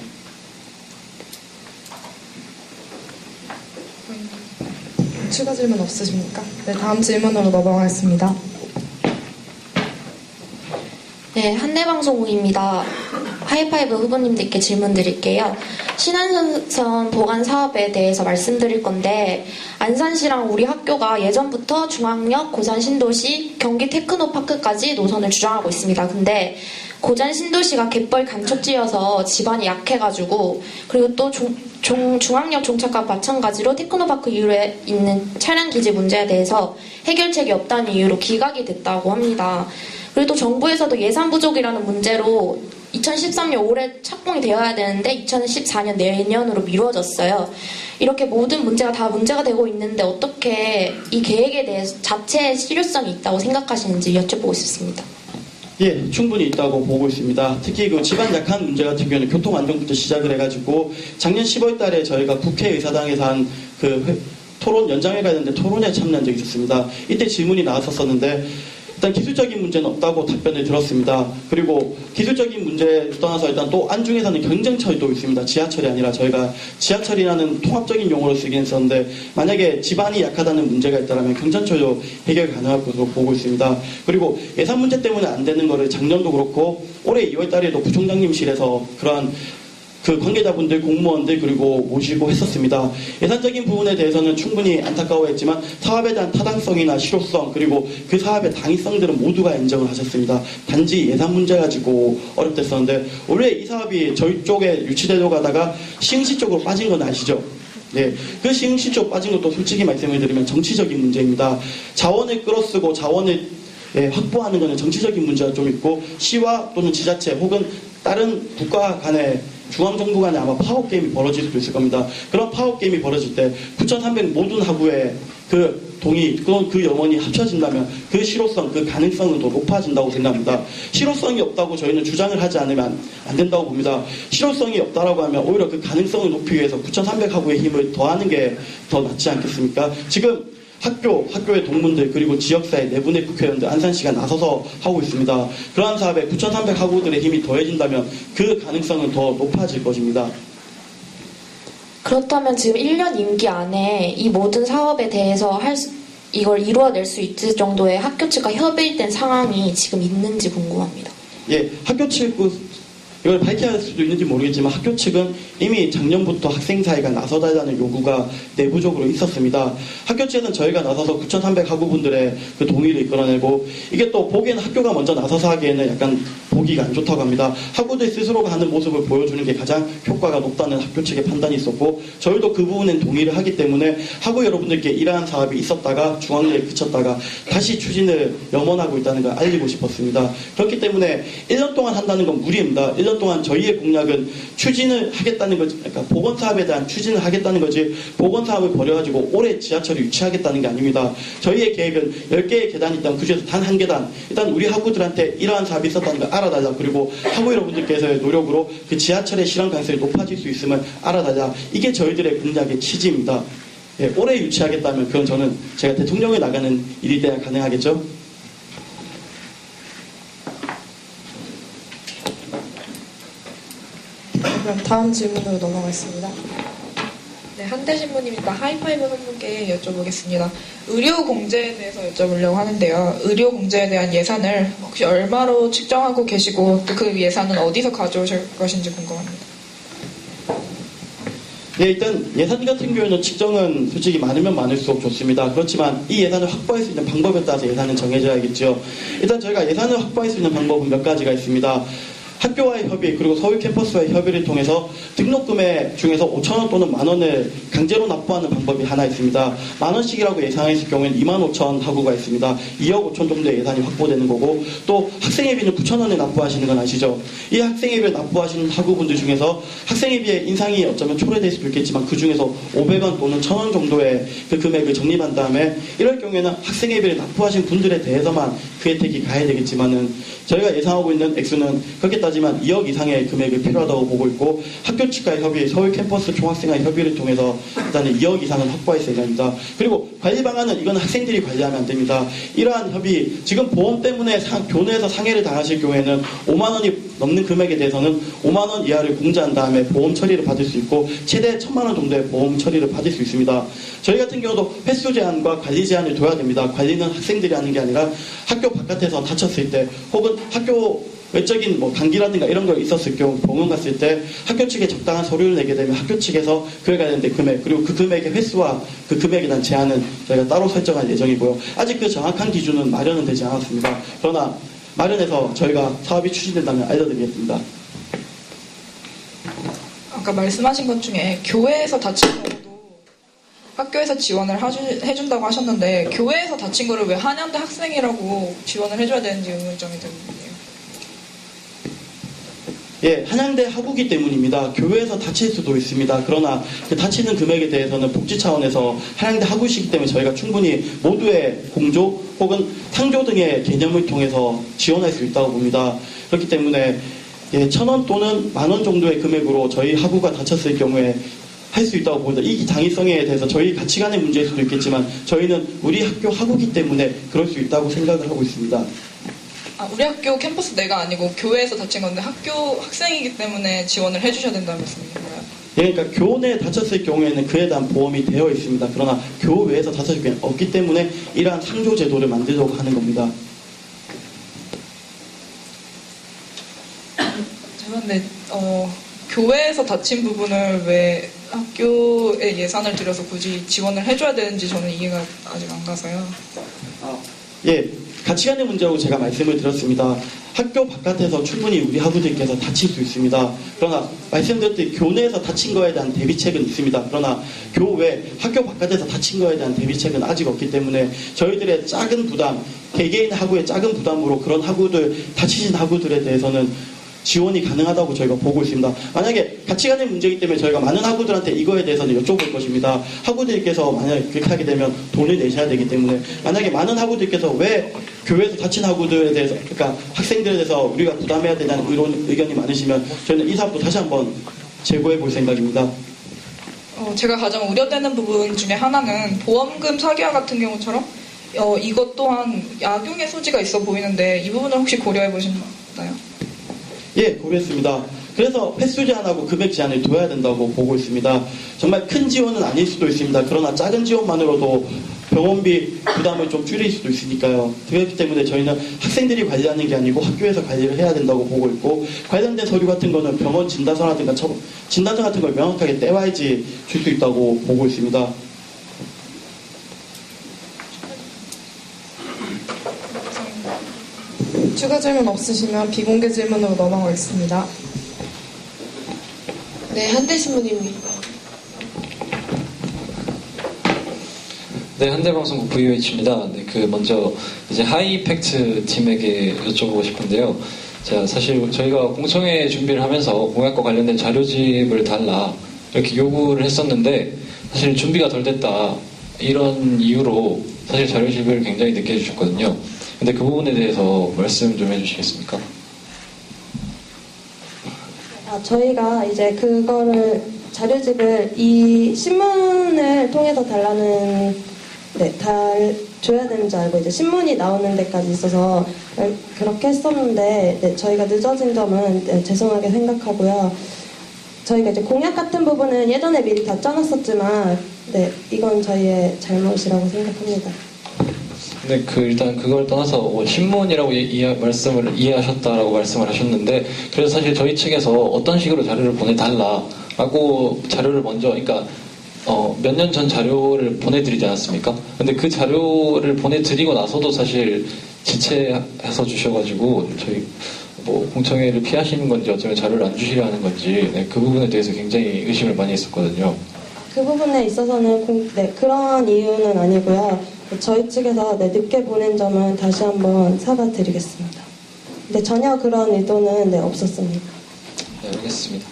C: 추가 질문 없으십니까? 네, 다음 질문으로 넘어가겠습니다.
F: 네, 한대방송국입니다. 하이파이브 후보님들께 질문 드릴게요. 신안선 보관 사업에 대해서 말씀드릴 건데 안산시랑 우리 학교가 예전부터 중앙역, 고산 신도시, 경기 테크노파크까지 노선을 주장하고 있습니다. 근데 고산 신도시가 갯벌 간척지여서 지반이 약해가지고 그리고 또 중앙역 종착과 마찬가지로 테크노파크 이후에 있는 차량 기지 문제에 대해서 해결책이 없다는 이유로 기각이 됐다고 합니다. 그리고 또 정부에서도 예산 부족이라는 문제로 2013년 올해 착공이 되어야 되는데 2014년 내년으로 미뤄졌어요. 이렇게 모든 문제가 다 문제가 되고 있는데 어떻게 이 계획에 대해서 자체의 실효성이 있다고 생각하시는지 여쭤보고 싶습니다.
J: 예, 충분히 있다고 보고 있습니다. 특히 그 집안 약한 문제 같은 경우는 교통안전부터 시작을 해가지고 작년 10월 달에 저희가 국회의사당에서 한 그 토론 연장회 가는데 토론에 참여한 적이 있었습니다. 이때 질문이 나왔었는데 일단 기술적인 문제는 없다고 답변을 들었습니다. 그리고 기술적인 문제 떠나서 일단 또 안중에서는 경쟁철도 있습니다. 지하철이 아니라 저희가 지하철이라는 통합적인 용어로 쓰긴 했었는데 만약에 집안이 약하다는 문제가 있다면 경전철도 해결 가능할 것으로 보고 있습니다. 그리고 예산 문제 때문에 안 되는 거를 작년도 그렇고 올해 2월 달에도 부총장님실에서 그러한 그 관계자분들, 공무원들 그리고 모시고 했었습니다. 예산적인 부분에 대해서는 충분히 안타까워했지만 사업에 대한 타당성이나 실효성 그리고 그 사업의 당위성들은 모두가 인정을 하셨습니다. 단지 예산 문제 가지고 어렵댔었는데 원래 이 사업이 저희 쪽에 유치되려고 하다가 시흥시 쪽으로 빠진 건 아시죠? 네, 그 시흥시 쪽 빠진 것도 솔직히 말씀을 드리면 정치적인 문제입니다. 자원을 끌어쓰고 자원을 확보하는 것은 정치적인 문제가 좀 있고 시와 또는 지자체 혹은 다른 국가 간의 중앙정부 간에 아마 파워게임이 벌어질 수도 있을 겁니다. 그런 파워게임이 벌어질 때 9,300 모든 학우에 그 동의 또는 그 염원이 합쳐진다면 그 실효성, 그 가능성은 더 높아진다고 생각합니다. 실효성이 없다고 저희는 주장을 하지 않으면 안 된다고 봅니다. 실효성이 없다라고 하면 오히려 그 가능성을 높이기 위해서 9,300하고의 힘을 더하는 게 더 낫지 않겠습니까? 지금 학교의 동문들 그리고 지역사회 내분의 국회의원들 안산시가 나서서 하고 있습니다. 그러한 사업에 9,300학우들의 힘이 더해진다면 그 가능성은 더 높아질 것입니다.
F: 그렇다면 지금 1년 임기 안에 이 모든 사업에 대해서 이걸 이루어낼 수 있을 정도의 학교 측과 협의된 상황이 지금 있는지 궁금합니다.
J: 예, 학교 측 이걸 밝혀야 할 수도 있는지 모르겠지만 학교 측은 이미 작년부터 학생 사회가 나서달라는 요구가 내부적으로 있었습니다. 학교 측은 저희가 나서서 9,300 학우분들의 그 동의를 이끌어내고 이게 또 보기에는 학교가 먼저 나서서 하기에는 약간 보기가 안 좋다고 합니다. 학우들 스스로가 하는 모습을 보여주는 게 가장 효과가 높다는 학교 측의 판단이 있었고 저희도 그 부분엔 동의를 하기 때문에 학우 여러분들께 이러한 사업이 있었다가 중앙대에 그쳤다가 다시 추진을 염원하고 있다는 걸 알리고 싶었습니다. 그렇기 때문에 1년 동안 한다는 건 무리입니다. 1년 동안 저희의 공약은 추진을 하겠다는 거지, 그러니까 보건사업에 대한 추진을 하겠다는 거지 보건사업을 버려가지고 올해 지하철을 유치하겠다는 게 아닙니다. 저희의 계획은 10개의 계단이 있다면 그중에서 단 한 계단 일단 우리 학우들한테 이러한 사업이 있었다는 걸 알아달라. 그리고 학우 여러분들께서의 노력으로 그 지하철의 실현 가능성이 높아질 수 있음을 알아달라. 이게 저희들의 공약의 취지입니다. 예, 올해 유치하겠다면 그건 저는 제가 대통령에 나가는 일이 돼야 가능하겠죠.
C: 그럼 다음 질문으로 넘어가겠습니다.
K: 네, 한대신부님이니까 하이파이브 선생님께 여쭤보겠습니다. 의료공제에 대해서 여쭤보려고 하는데요. 의료공제에 대한 예산을 혹시 얼마로 측정하고 계시고 또 그 예산은 어디서 가져오실 것인지 궁금합니다.
J: 네, 일단 예산 같은 경우에는 측정은 솔직히 많으면 많을수록 좋습니다. 그렇지만 이 예산을 확보할 수 있는 방법에 따라서 예산은 정해져야겠죠. 일단 저희가 예산을 확보할 수 있는 방법은 몇 가지가 있습니다. 학교와의 협의 그리고 서울 캠퍼스와의 협의를 통해서 등록금액 중에서 5,000원 또는 만원을 강제로 납부하는 방법이 하나 있습니다. 만원씩이라고 예상했을 경우에는 25,000 학우가 있습니다. 2억 5천 정도의 예산이 확보되는 거고 또 학생회비는 9,000원에 납부하시는 건 아시죠? 이 학생회비를 납부하시는 학우분들 중에서 학생회비의 인상이 어쩌면 초래될 수도 있겠지만 그 중에서 500원 또는 1,000원 정도의 그 금액을 적립한 다음에 이럴 경우에는 학생회비를 납부하신 분들에 대해서만 그 혜택이 가야 되겠지만은 저희가 예상하고 있는 액수는 그렇게 따지만 2억 이상의 금액이 필요하다고 보고 있고 학교 측과의 협의, 서울 캠퍼스 총학생회 협의를 통해서 일단은 2억 이상은 확보할 생각입니다. 그리고 관리 방안은 이건 학생들이 관리하면 안 됩니다. 이러한 협의, 지금 보험 때문에 교내에서 상해를 당하실 경우에는 5만 원이 넘는 금액에 대해서는 5만 원 이하를 공제한 다음에 보험 처리를 받을 수 있고 최대 1,000만 원 정도의 보험 처리를 받을 수 있습니다. 저희 같은 경우도 횟수 제한과 관리 제한을 둬야 됩니다. 관리는 학생들이 하는 게 아니라 학교 바깥에서 다쳤을 때 혹은 학교 외적인 감기라든가 이런 거 있었을 경우 병원 갔을 때 학교 측에 적당한 서류를 내게 되면 학교 측에서 그에 관련된 금액 그리고 그 금액의 횟수와 그 금액에 대한 제한은 저희가 따로 설정할 예정이고요. 아직 그 정확한 기준은 마련은 되지 않았습니다. 그러나 마련해서 저희가 사업이 추진된다면 알려드리겠습니다.
K: 아까 말씀하신 것 중에 교회에서 다친 경우도 학교에서 지원을 해준다고 하셨는데 교회에서 다친 거를 왜 한양대 학생이라고 지원을 해줘야 되는지 의문점이 드는데요.
J: 예, 한양대 학우기 때문입니다. 교회에서 다칠 수도 있습니다. 그러나 그 다치는 금액에 대해서는 복지 차원에서 한양대 학우시기 때문에 저희가 충분히 모두의 공조 혹은 탕조 등의 개념을 통해서 지원할 수 있다고 봅니다. 그렇기 때문에 1,000원 또는 10,000원 정도의 금액으로 저희 학우가 다쳤을 경우에 할 수 있다고 봅니다. 이 당위성에 대해서 저희 가치관의 문제일 수도 있겠지만 저희는 우리 학교 학우기 때문에 그럴 수 있다고 생각을 하고 있습니다.
K: 우리 학교 캠퍼스 내가 아니고 교회에서 다친 건데 학교 학생이기 때문에 지원을 해주셔야 된다는 말씀인가요?
J: 예, 그러니까 교내에 다쳤을 경우에는 그에 대한 보험이 되어 있습니다. 그러나 교외에서 다쳤을 경우에는 없기 때문에 이러한 상조 제도를 만들려고 하는 겁니다.
K: 그런데 교회에서 다친 부분을 왜 학교에 예산을 들여서 굳이 지원을 해줘야 되는지 저는 이해가 아직 안 가서요.
J: 예, 가치관의 문제라고 제가 말씀을 드렸습니다. 학교 바깥에서 충분히 우리 학우들께서 다칠 수 있습니다. 그러나 말씀드렸듯이 교내에서 다친 거에 대한 대비책은 있습니다. 그러나 교외, 학교 바깥에서 다친 거에 대한 대비책은 아직 없기 때문에 저희들의 작은 부담, 개개인 학우의 작은 부담으로 그런 학우들, 다치신 학우들에 대해서는 지원이 가능하다고 저희가 보고 있습니다. 만약에 가치관의 문제이기 때문에 저희가 많은 학우들한테 이거에 대해서는 여쭤볼 것입니다. 학우들께서 만약에 그렇게 하게 되면 돈을 내셔야 되기 때문에 만약에 많은 학우들께서 왜 교회에서 다친 학우들에 대해서 그러니까 학생들에 대해서 우리가 부담해야 되냐는 의견이 많으시면 저희는 이 사업도 다시 한번 재고해 볼 생각입니다.
K: 제가 가장 우려되는 부분 중에 하나는 보험금 사기와 같은 경우처럼 이것 또한 약용의 소지가 있어 보이는데 이 부분을 혹시 고려해 보셨나요?
J: 예, 고려했습니다. 그래서 횟수 제한하고 금액 제한을 둬야 된다고 보고 있습니다. 정말 큰 지원은 아닐 수도 있습니다. 그러나 작은 지원만으로도 병원비 부담을 좀 줄일 수도 있으니까요. 그렇기 때문에 저희는 학생들이 관리하는 게 아니고 학교에서 관리를 해야 된다고 보고 있고 관련된 서류 같은 거는 병원 진단서라든가 진단서 같은 걸 명확하게 떼와야지 줄 수 있다고 보고 있습니다.
C: 추가 질문 없으시면 비공개 질문으로 넘어가겠습니다.
I: 네, 한대신부님입니다.
H: 네, 한대방송국 VOH입니다. 네, 먼저 이제 하이팩트 팀에게 여쭤보고 싶은데요. 자, 사실 저희가 공청회 준비를 하면서 공약과 관련된 자료집을 달라 이렇게 요구를 했었는데 사실 준비가 덜 됐다 이런 이유로 사실 자료집을 굉장히 늦게 해주셨거든요. 근데 그 부분에 대해서 말씀 좀 해주시겠습니까?
G: 저희가 이제 그거를 자료집을 이 신문을 통해서 달라는 줘야 되는 줄 알고 이제 신문이 나오는 데까지 있어서 그렇게 했었는데 저희가 늦어진 점은 죄송하게 생각하고요. 저희가 이제 공약 같은 부분은 예전에 미리 다 짜놨었지만 이건 저희의 잘못이라고 생각합니다.
H: 네, 일단 그걸 떠나서 신문이라고 말씀을 이해하셨다라고 말씀을 하셨는데 그래서 사실 저희 측에서 어떤 식으로 자료를 보내달라라고 자료를 먼저 그러니까 몇 년 전 자료를 보내드리지 않았습니까? 근데 그 자료를 보내드리고 나서도 사실 지체해서 주셔가지고 저희 공청회를 피하시는 건지 어쩌면 자료를 안 주시려 하는 건지 그 부분에 대해서 굉장히 의심을 많이 했었거든요.
G: 그 부분에 있어서는 그런 이유는 아니고요. 저희 측에서 늦게 보낸 점은 다시 한번 사과드리겠습니다. 근데 전혀 그런 의도는 없었습니다.
H: 네, 알겠습니다.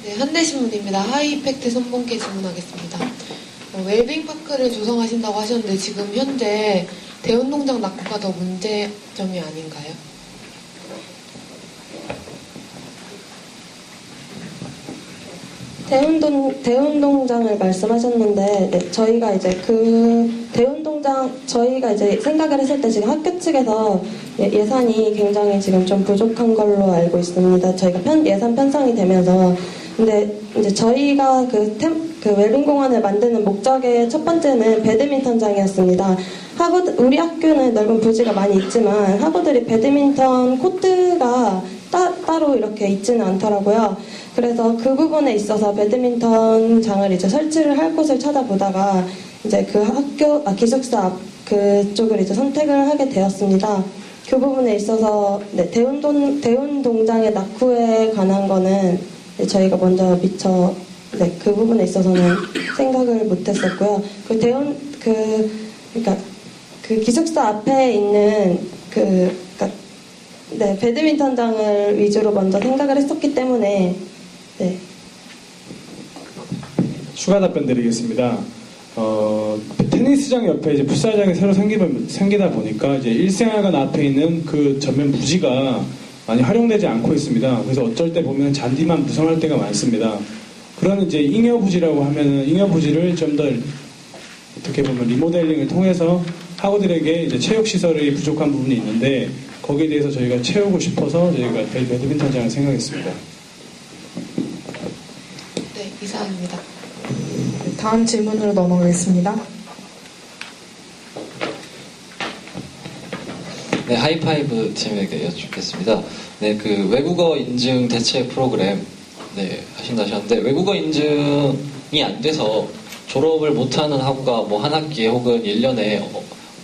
I: 네, 한대신부입니다. 하이팩트 선봉께 질문하겠습니다. 웰빙 파크를 조성하신다고 하셨는데 지금 현재 대운동장 낙후가 더 문제점이 아닌가요?
G: 대운동장을 말씀하셨는데 저희가 이제 저희가 이제 생각을 했을 때 지금 학교 측에서 예산이 굉장히 지금 좀 부족한 걸로 알고 있습니다. 저희가 예산 편성이 되면서 근데 이제 저희가 그 웰빙공원을 만드는 목적의 첫 번째는 배드민턴장이었습니다. 우리 학교는 넓은 부지가 많이 있지만 학우들이 배드민턴 코트가 따로 이렇게 있지는 않더라고요. 그래서 그 부분에 있어서 배드민턴장을 이제 설치를 할 곳을 찾아보다가 이제 그 학교 기숙사 앞 그쪽을 이제 선택을 하게 되었습니다. 그 부분에 있어서 대운동장의 낙후에 관한 거는 저희가 먼저 미처 그 부분에 있어서는 생각을 못했었고요. 그러니까 그 기숙사 앞에 있는 배드민턴장을 위주로 먼저 생각을 했었기 때문에
D: 추가 답변 드리겠습니다. 테니스장 옆에 이제 풋살장이 새로 생기다 보니까 이제 일생활관 앞에 있는 그 전면 부지가 많이 활용되지 않고 있습니다. 그래서 어쩔 때 보면 잔디만 무성할 때가 많습니다. 그런 이제 잉여 부지라고 하면은 잉여 부지를 좀 더 어떻게 보면 리모델링을 통해서 학우들에게 이제 체육 시설이 부족한 부분이 있는데 거기에 대해서 저희가 채우고 싶어서 저희가 배드민턴장을 생각했습니다.
I: 네, 이상입니다.
C: 다음 질문으로 넘어가겠습니다.
H: 네, 하이파이브 팀에게 여쭙겠습니다. 네, 외국어 인증 대책 프로그램 하신다 하셨는데 외국어 인증이 안 돼서 졸업을 못하는 학우가 한 학기에 혹은 1년에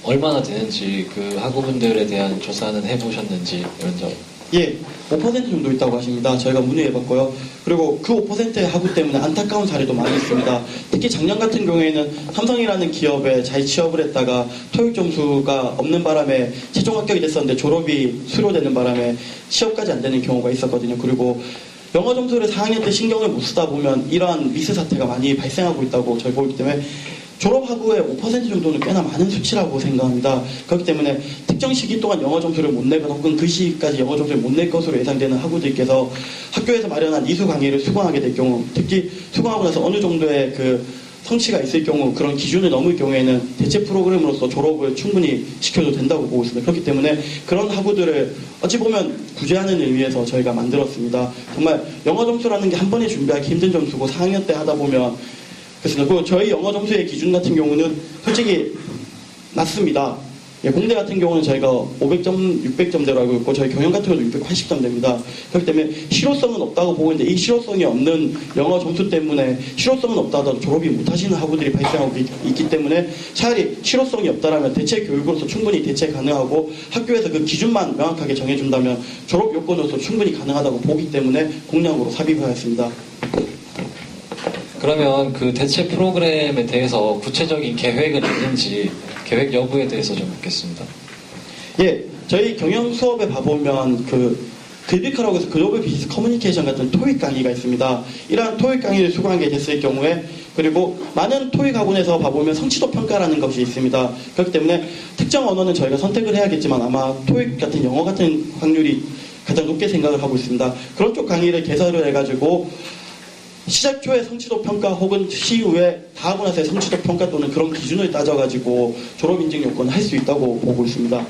H: 얼마나 되는지 그 학우분들에 대한 조사는 해보셨는지 이런 점
J: 예, 5% 정도 있다고 하십니다. 저희가 문의해봤고요. 그리고 그 5%의 하구 때문에 안타까운 사례도 많이 있습니다. 특히 작년 같은 경우에는 삼성이라는 기업에 잘 취업을 했다가 토익 점수가 없는 바람에 최종 합격이 됐었는데 졸업이 수료되는 바람에 취업까지 안 되는 경우가 있었거든요. 그리고 영어 점수를 4학년 때 신경을 못 쓰다 보면 이러한 미스 사태가 많이 발생하고 있다고 저희 보기 때문에 졸업하고의 5% 정도는 꽤나 많은 수치라고 생각합니다. 그렇기 때문에 특정 시기 동안 영어 점수를 못 내거나 혹은 그 시기까지 영어 점수를 못 낼 것으로 예상되는 학우들께서 학교에서 마련한 이수 강의를 수강하게 될 경우, 특히 수강하고 나서 어느 정도의 그 성취가 있을 경우, 그런 기준을 넘을 경우에는 대체 프로그램으로서 졸업을 충분히 시켜도 된다고 보고 있습니다. 그렇기 때문에 그런 학우들을 어찌 보면 구제하는 의미에서 저희가 만들었습니다. 정말 영어 점수라는 게 한 번에 준비하기 힘든 점수고 4학년 때 하다 보면 그렇습니다. 그리고 저희 영어 점수의 기준 같은 경우는 솔직히 낮습니다. 예, 공대 같은 경우는 저희가 500점, 600점대로 알고 있고 저희 경영 같은 경우도 680점대입니다. 그렇기 때문에 실효성은 없다고 보고 있는데 이 실효성이 없는 영어 점수 때문에 실효성은 없다 하더라도 졸업이 못하시는 학우들이 발생하고 있기 때문에 차라리 실효성이 없다라면 대체 교육으로서 충분히 대체 가능하고 학교에서 그 기준만 명확하게 정해준다면 졸업 요건으로서 충분히 가능하다고 보기 때문에 공약으로 삽입을 하였습니다.
H: 그러면 그 대체 프로그램에 대해서 구체적인 계획은 있는지 계획 여부에 대해서 좀 묻겠습니다.
J: 예, 저희 경영 수업에 봐보면 글비카라고 해서 글로벌 비즈니스 커뮤니케이션 같은 토익 강의가 있습니다. 이러한 토익 강의를 수강하게 됐을 경우에 그리고 많은 토익 학원에서 봐보면 성취도 평가라는 것이 있습니다. 그렇기 때문에 특정 언어는 저희가 선택을 해야겠지만 아마 토익 같은 영어 같은 확률이 가장 높게 생각을 하고 있습니다. 그런 쪽 강의를 개설을 해가지고 시작 초에 성취도 평가 혹은 시후에 다 하고 나서의 성취도 평가 또는 그런 기준을 따져가지고 졸업 인증 요건을 할 수 있다고 보고 있습니다.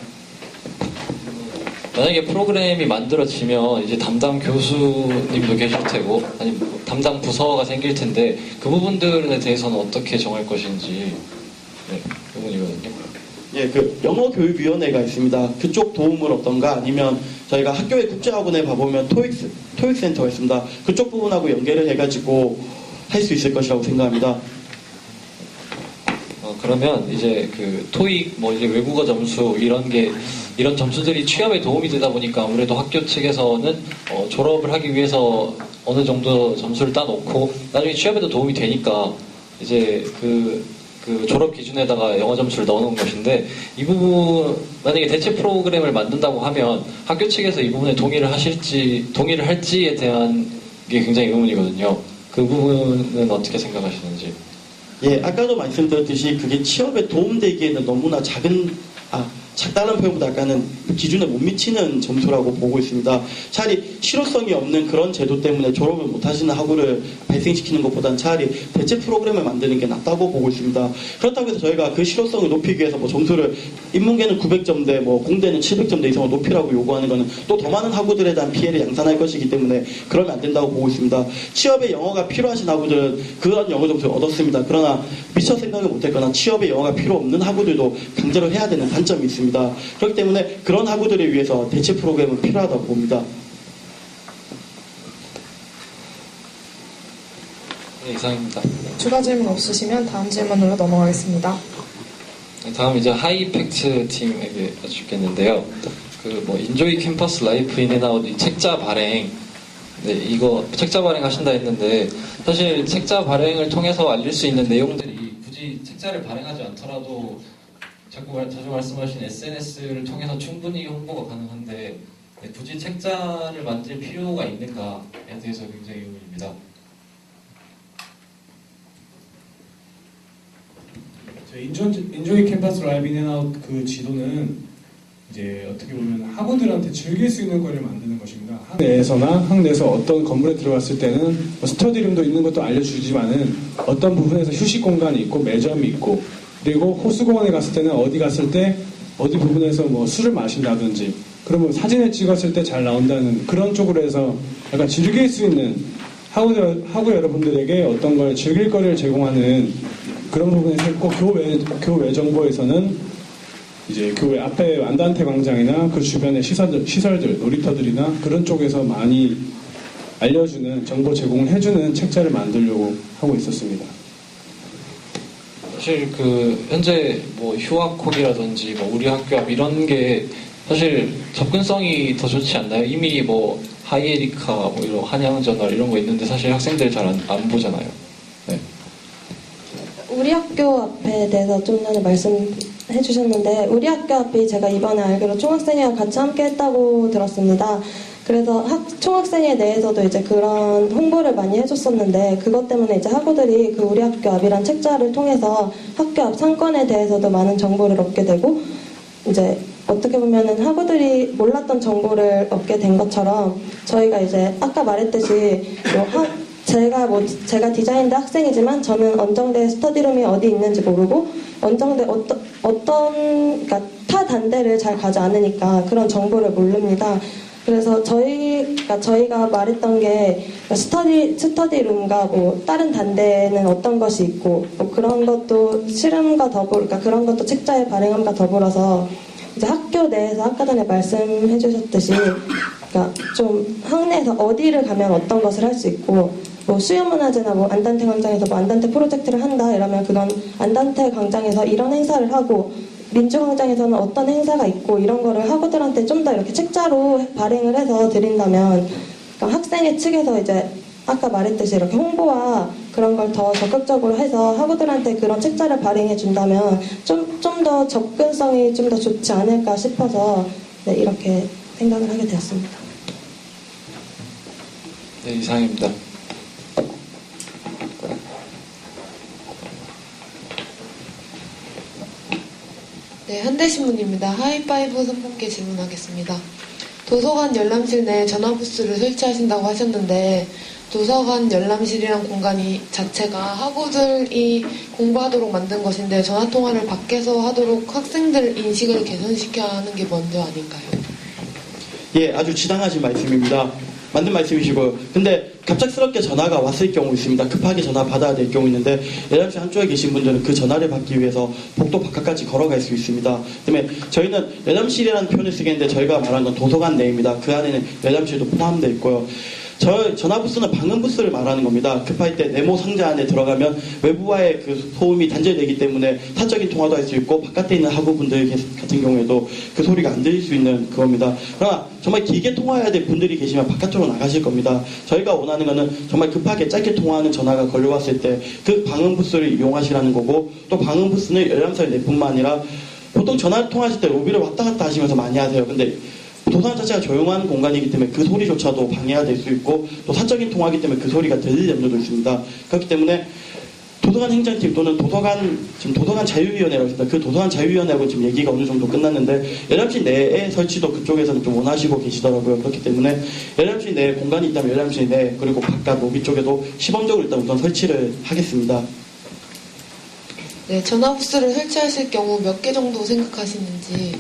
H: 만약에 프로그램이 만들어지면 이제 담당 교수님도 계실 테고 아니 담당 부서가 생길 텐데 그 부분들에 대해서는 어떻게 정할 것인지 부분이거든요.
J: 예, 영어교육위원회가 있습니다. 그쪽 도움을 얻던가 아니면 저희가 학교의 국제학원에 봐보면 토익센터가 있습니다. 그쪽 부분하고 연계를 해가지고 할 수 있을 것이라고 생각합니다.
H: 그러면 이제 그 토익 이제 외국어 점수 이런 점수들이 취업에 도움이 되다 보니까 아무래도 학교 측에서는 졸업을 하기 위해서 어느 정도 점수를 따놓고 나중에 취업에도 도움이 되니까 이제 그 졸업 기준에다가 영어 점수를 넣어놓은 것인데 이 부분 만약에 대체 프로그램을 만든다고 하면 학교 측에서 이 부분에 동의를 할지에 대한 게 굉장히 의문이거든요. 그 부분은 어떻게 생각하시는지?
J: 예, 아까도 말씀드렸듯이 그게 취업에 도움되기에는 너무나 작다는 표현보다 약간은 기준에 못 미치는 점수라고 보고 있습니다. 차라리 실효성이 없는 그런 제도 때문에 졸업을 못하시는 학우를 발생시키는 것보다는 차라리 대체 프로그램을 만드는 게 낫다고 보고 있습니다. 그렇다고 해서 저희가 그 실효성을 높이기 위해서 점수를 인문계는 900점대, 공대는 700점대 이상을 높이라고 요구하는 것은 또 더 많은 학우들에 대한 피해를 양산할 것이기 때문에 그러면 안 된다고 보고 있습니다. 취업에 영어가 필요하신 학우들은 그런 영어 점수를 얻었습니다. 그러나 미처 생각을 못했거나 취업에 영어가 필요 없는 학우들도 강제로 해야 되는 단점이 있습니다. 그렇기 때문에 그런 학우들을 위해서 대체 프로그램은 필요하다고 봅니다.
H: 네, 이상입니다.
C: 추가 질문 없으시면 다음 질문으로 넘어가겠습니다.
H: 다음 이제 하이팩트 팀에게 여쭙겠는데요. 인조이 캠퍼스 라이프 인앤아웃 이 책자 발행, 이거 책자 발행 하신다 했는데 사실 책자 발행을 통해서 알릴 수 있는 내용들이 굳이 책자를 발행하지 않더라도 자주 말씀하신 SNS를 통해서 충분히 홍보가 가능한데 굳이 책자를 만들 필요가 있는가에 대해서 굉장히 의문입니다.
L: 인조이 캠퍼스 라이브 인앤아웃 그 지도는 이제 어떻게 보면 학우들한테 즐길 수 있는 거를 만드는 것입니다.
D: 학내에서 어떤 건물에 들어갔을 때는 스터디룸도 있는 것도 알려주지만은 어떤 부분에서 휴식 공간이 있고 매점이 있고 그리고 호수공원에 갔을 때는 어디 갔을 때 어디 부분에서 술을 마신다든지 그러면 사진을 찍었을 때 잘 나온다는 그런 쪽으로 해서 약간 즐길 수 있는 학우 여러분들에게 어떤 걸 즐길 거리를 제공하는 그런 부분에서 있고 교외 정보에서는 이제 교회 앞에 안단테 광장이나 그 주변의 시설들, 놀이터들이나 그런 쪽에서 많이 알려주는 정보 제공을 해주는 책자를 만들려고 하고 있었습니다.
H: 사실 현재 휴학콕이라든지 우리 학교 앞 이런 게 사실 접근성이 더 좋지 않나요? 이미 뭐 하이에리카, 뭐 이런 한양저널 이런 거 있는데 사실 학생들 잘 안 보잖아요. 네.
G: 우리 학교 앞에 대해서 좀 전에 말씀해 주셨는데 우리 학교 앞이 제가 이번에 알기로 총학생회와 같이 함께 했다고 들었습니다. 그래서 총학생회 내에서도 이제 그런 홍보를 많이 해줬었는데 그것 때문에 이제 학우들이 그 우리 학교 앞이란 책자를 통해서 학교 앞 상권에 대해서도 많은 정보를 얻게 되고 이제 어떻게 보면은 학우들이 몰랐던 정보를 얻게 된 것처럼 저희가 이제 아까 말했듯이 제가 디자인대 학생이지만 저는 언정대 스터디룸이 어디 있는지 모르고 언정대 그러니까 타 단대를 잘 가지 않으니까 그런 정보를 모릅니다. 그래서 저희가 말했던 게 스터디룸과 뭐 다른 단대에는 어떤 것이 있고 뭐 그런 것도 실험과 그러니까 그런 것도 책자에 발행함과 더불어서 이제 학교 내에서 아까 전에 말씀해 주셨듯이 그러니까 좀 학내에서 어디를 가면 어떤 것을 할 수 있고 뭐 수요문화제나 뭐 안단테 광장에서 뭐 안단테 프로젝트를 한다 이러면 그건 안단테 광장에서 이런 행사를 하고 민주광장에서는 어떤 행사가 있고 이런 거를 학우들한테 좀 더 이렇게 책자로 발행을 해서 드린다면 그러니까 학생회 측에서 이제 아까 말했듯이 이렇게 홍보와 그런 걸 더 적극적으로 해서 학우들한테 그런 책자를 발행해 준다면 좀 더 접근성이 좀 더 좋지 않을까 싶어서 네, 이렇게 생각을 하게 되었습니다.
H: 네, 이상입니다.
I: 네, 한대신문입니다. 하이파이브 선분께 질문하겠습니다. 도서관 열람실 내에 전화부스를 설치하신다고 하셨는데 도서관 열람실이란 공간이 자체가 학우들이 공부하도록 만든 것인데 전화통화를 밖에서 하도록 학생들 인식을 개선시켜야 하는 게 먼저 아닌가요?
J: 예, 아주 지당하신 말씀입니다. 맞는 말씀이시고요. 근데 갑작스럽게 전화가 왔을 경우 있습니다. 급하게 전화 받아야 될 경우 있는데 열람실 한쪽에 계신 분들은 그 전화를 받기 위해서 복도 바깥까지 걸어갈 수 있습니다. 그다음에 저희는 열람실이라는 표현을 쓰겠는데 저희가 말하는 건 도서관 내입니다. 그 안에는 열람실도 포함되어 있고요. 전화부스는 방음부스를 말하는 겁니다. 급할 때 네모 상자 안에 들어가면 외부와의 그 소음이 단절되기 때문에 사적인 통화도 할 수 있고 바깥에 있는 학우분들 같은 경우에도 그 소리가 안 들릴 수 있는 그겁니다. 그러나 정말 길게 통화해야 될 분들이 계시면 바깥으로 나가실 겁니다. 저희가 원하는 거는 정말 급하게 짧게 통화하는 전화가 걸려왔을 때 그 방음부스를 이용하시라는 거고 또 방음부스는 열람실 내뿐만 아니라 보통 전화 통화하실 때 로비를 왔다 갔다 하시면서 많이 하세요. 근데 도서관 자체가 조용한 공간이기 때문에 그 소리조차도 방해가 될 수 있고 또 사적인 통화이기 때문에 그 소리가 들릴 염려도 있습니다. 그렇기 때문에 도서관 행정팀 또는 지금 도서관 자유위원회라고 있습니다. 그 도서관 자유위원회하고 지금 얘기가 어느 정도 끝났는데 열람실 내에 설치도 그쪽에서는 좀 원하시고 계시더라고요. 그렇기 때문에 열람실 내에 공간이 있다면 열람실 내 그리고 바깥 로비 쪽에도 시범적으로 일단 우선 설치를 하겠습니다.
I: 네, 전화부스를 설치하실 경우 몇 개 정도 생각하시는지.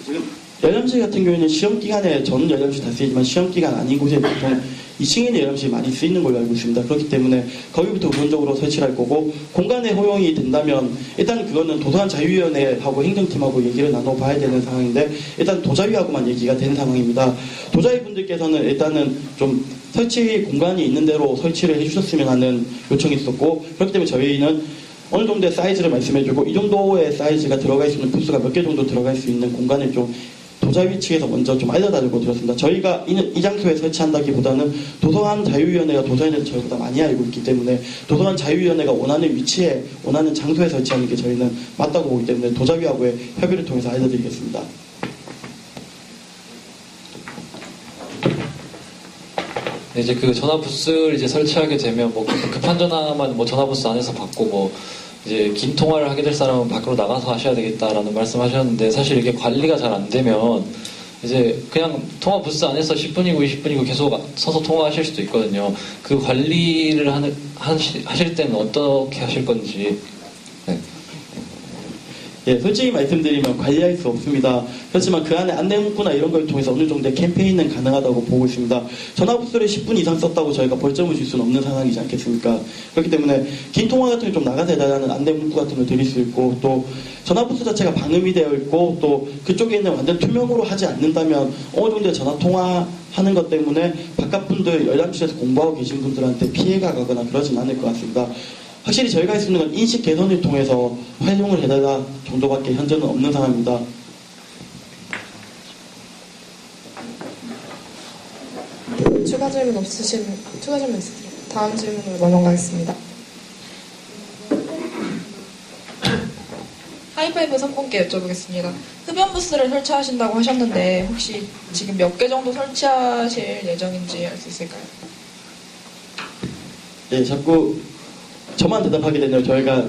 J: 지금 열람실 같은 경우에는 시험기간에 저는 열람실 다 쓰이지만 시험기간 아닌 곳에 보통 2층에 있는 열람실이 많이 쓰이는 걸로 알고 있습니다. 그렇기 때문에 거기부터 우선적으로 설치를 할 거고 공간에 허용이 된다면 일단 그거는 도서관 자유위원회하고 행정팀하고 얘기를 나눠봐야 되는 상황인데 일단 도자위하고만 얘기가 된 상황입니다. 도자위분들께서는 일단은 좀 설치 공간이 있는 대로 설치를 해주셨으면 하는 요청이 있었고 그렇기 때문에 저희는 어느 정도의 사이즈를 말씀해주고 이 정도의 사이즈가 들어갈 수 있는 부스가 몇 개 정도 들어갈 수 있는 공간을 좀 도자위 측에서 먼저 좀 알려달라고 드렸습니다. 저희가 이 장소에 설치한다기보다는 도서관 자유위원회가 도서관에 대해서 저희보다 많이 알고 있기 때문에 도서관 자유위원회가 원하는 위치에 원하는 장소에 설치하는 게 저희는 맞다고 보기 때문에 도자위하고의 협의를 통해서 알려드리겠습니다.
H: 네, 이제 그 전화 부스를 이제 설치하게 되면 뭐 급한 전화만 뭐 전화 부스 안에서 받고 뭐 이제 긴 통화를 하게 될 사람은 밖으로 나가서 하셔야 되겠다라는 말씀하셨는데 사실 이게 관리가 잘 안 되면 이제 그냥 통화 부스 안에서 10분이고 20분이고 계속 서서 통화하실 수도 있거든요. 그 관리를 하실 때는 어떻게 하실 건지. 네.
J: 예, 솔직히 말씀드리면 관리할 수 없습니다. 그렇지만 그 안에 안내 문구나 이런 걸 통해서 어느 정도의 캠페인은 가능하다고 보고 있습니다. 전화부스를 10분 이상 썼다고 저희가 벌점을 줄 수는 없는 상황이지 않겠습니까? 그렇기 때문에 긴 통화 같은 게 좀 나가서 해달라는 안내 문구 같은 걸 드릴 수 있고 또 전화부스 자체가 방음이 되어 있고 또 그쪽에 있는 완전 투명으로 하지 않는다면 어느 정도의 전화 통화하는 것 때문에 바깥 분들 열람실에서 공부하고 계신 분들한테 피해가 가거나 그러진 않을 것 같습니다. 확실히 저희가 할 수 있는 건 인식 개선을 통해서 활용을 해달라 정도밖에 현재는 없는 상황입니다.
K: 추가 질문 있으세요? 다음 질문으로 넘어가겠습니다. 하이파이브 선분께 여쭤보겠습니다. 흡연 부스를 설치하신다고 하셨는데 혹시 지금 몇 개 정도 설치하실 예정인지 알 수 있을까요?
J: 예, 자꾸 저만 대답하게 되네요.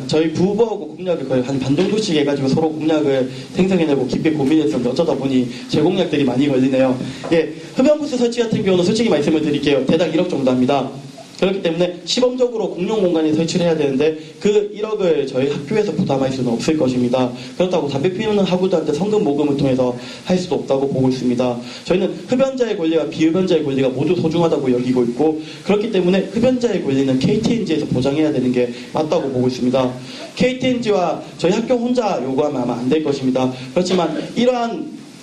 J: 저희 부부하고 공약을 거의 한 반 정도씩 해가지고 서로 공약을 생성해내고 깊게 고민했었는데 어쩌다 보니 제 공약들이 많이 걸리네요. 예, 흡연부스 설치 같은 경우는 솔직히 말씀을 드릴게요. 대략 1억 정도 합니다. 그렇기 때문에 시범적으로 공용 공간에 설치를 해야 되는데 그 1억을 저희 학교에서 부담할 수는 없을 것입니다. 그렇다고 담배 피우는 학우들한테 성금 모금을 통해서 할 수도 없다고 보고 있습니다. 저희는 흡연자의 권리와 비흡연자의 권리가 모두 소중하다고 여기고 있고 그렇기 때문에 흡연자의 권리는 KTNG에서 보장해야 되는 게 맞다고 보고 있습니다. KTNG와 저희 학교 혼자 요구하면 아마 안 될 것입니다. 그렇지만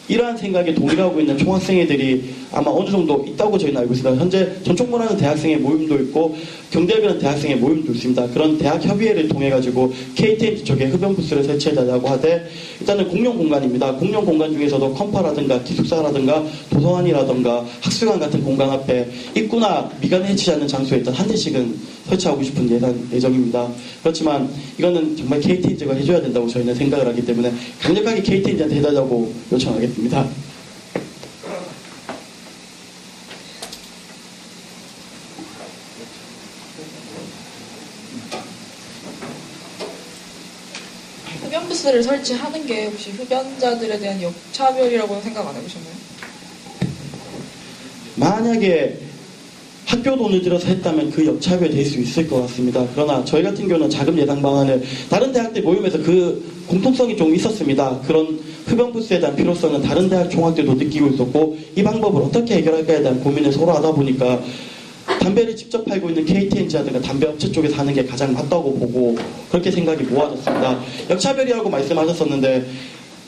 J: 이러한 생각에 동의하고 있는 총학생회들이 아마 어느 정도 있다고 저희는 알고 있습니다. 현재 전총무라는 대학생의 모임도 있고 경대협이라는 대학생의 모임도 있습니다. 그런 대학 협의회를 통해 가지고 KTNG 쪽에 흡연 부스를 설치해달라고 하되 일단은 공용 공간입니다. 공용 공간 중에서도 컴파라든가 기숙사라든가 도서관이라든가 학술관 같은 공간 앞에 입구나 미간 해치지 않는 장소에 일단 한 대씩은 설치하고 싶은 예정입니다. 그렇지만 이거는 정말 KTNG가 해줘야 된다고 저희는 생각을 하기 때문에 강력하게 KTNG한테 해달라고 요청하겠습니다.
K: 흡연 부스를 설치하는 게 혹시 흡연자들에 대한 역차별이라고 생각 안 해보셨나요?
J: 만약에 학교 돈을 들여서 했다면 그 역차별이 될 수 있을 것 같습니다. 그러나 저희 같은 경우는 자금 예상 방안을 다른 대학들 모임에서 그 공통성이 좀 있었습니다. 그런 흡연 부스에 대한 필요성은 다른 대학 총학들도 느끼고 있었고 이 방법을 어떻게 해결할까에 대한 고민을 서로 하다 보니까 담배를 직접 팔고 있는 KTNG라든가 담배 업체 쪽에서 하는 게 가장 맞다고 보고 그렇게 생각이 모아졌습니다. 역차별이라고 말씀하셨었는데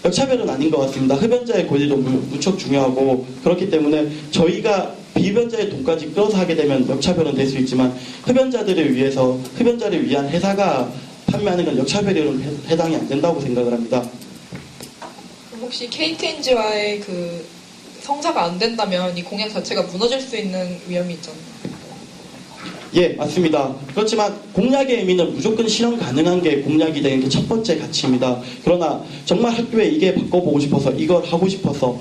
J: 역차별은 아닌 것 같습니다. 흡연자의 권리도 무척 중요하고 그렇기 때문에 저희가 비흡연자의 돈까지 끌어서 하게 되면 역차별은 될 수 있지만 흡연자들을 위해서 흡연자를 위한 회사가 판매하는 건 역차별에는 해당이 안 된다고 생각을 합니다.
K: 그럼 혹시 KTNG와의 그 성사가 안 된다면 이 공약 자체가 무너질 수 있는 위험이 있잖아요.
J: 예, 맞습니다. 그렇지만 공약의 의미는 무조건 실현 가능한 게 공약이 되는 게 첫 번째 가치입니다. 그러나 정말 학교에 이게 바꿔보고 싶어서 이걸 하고 싶어서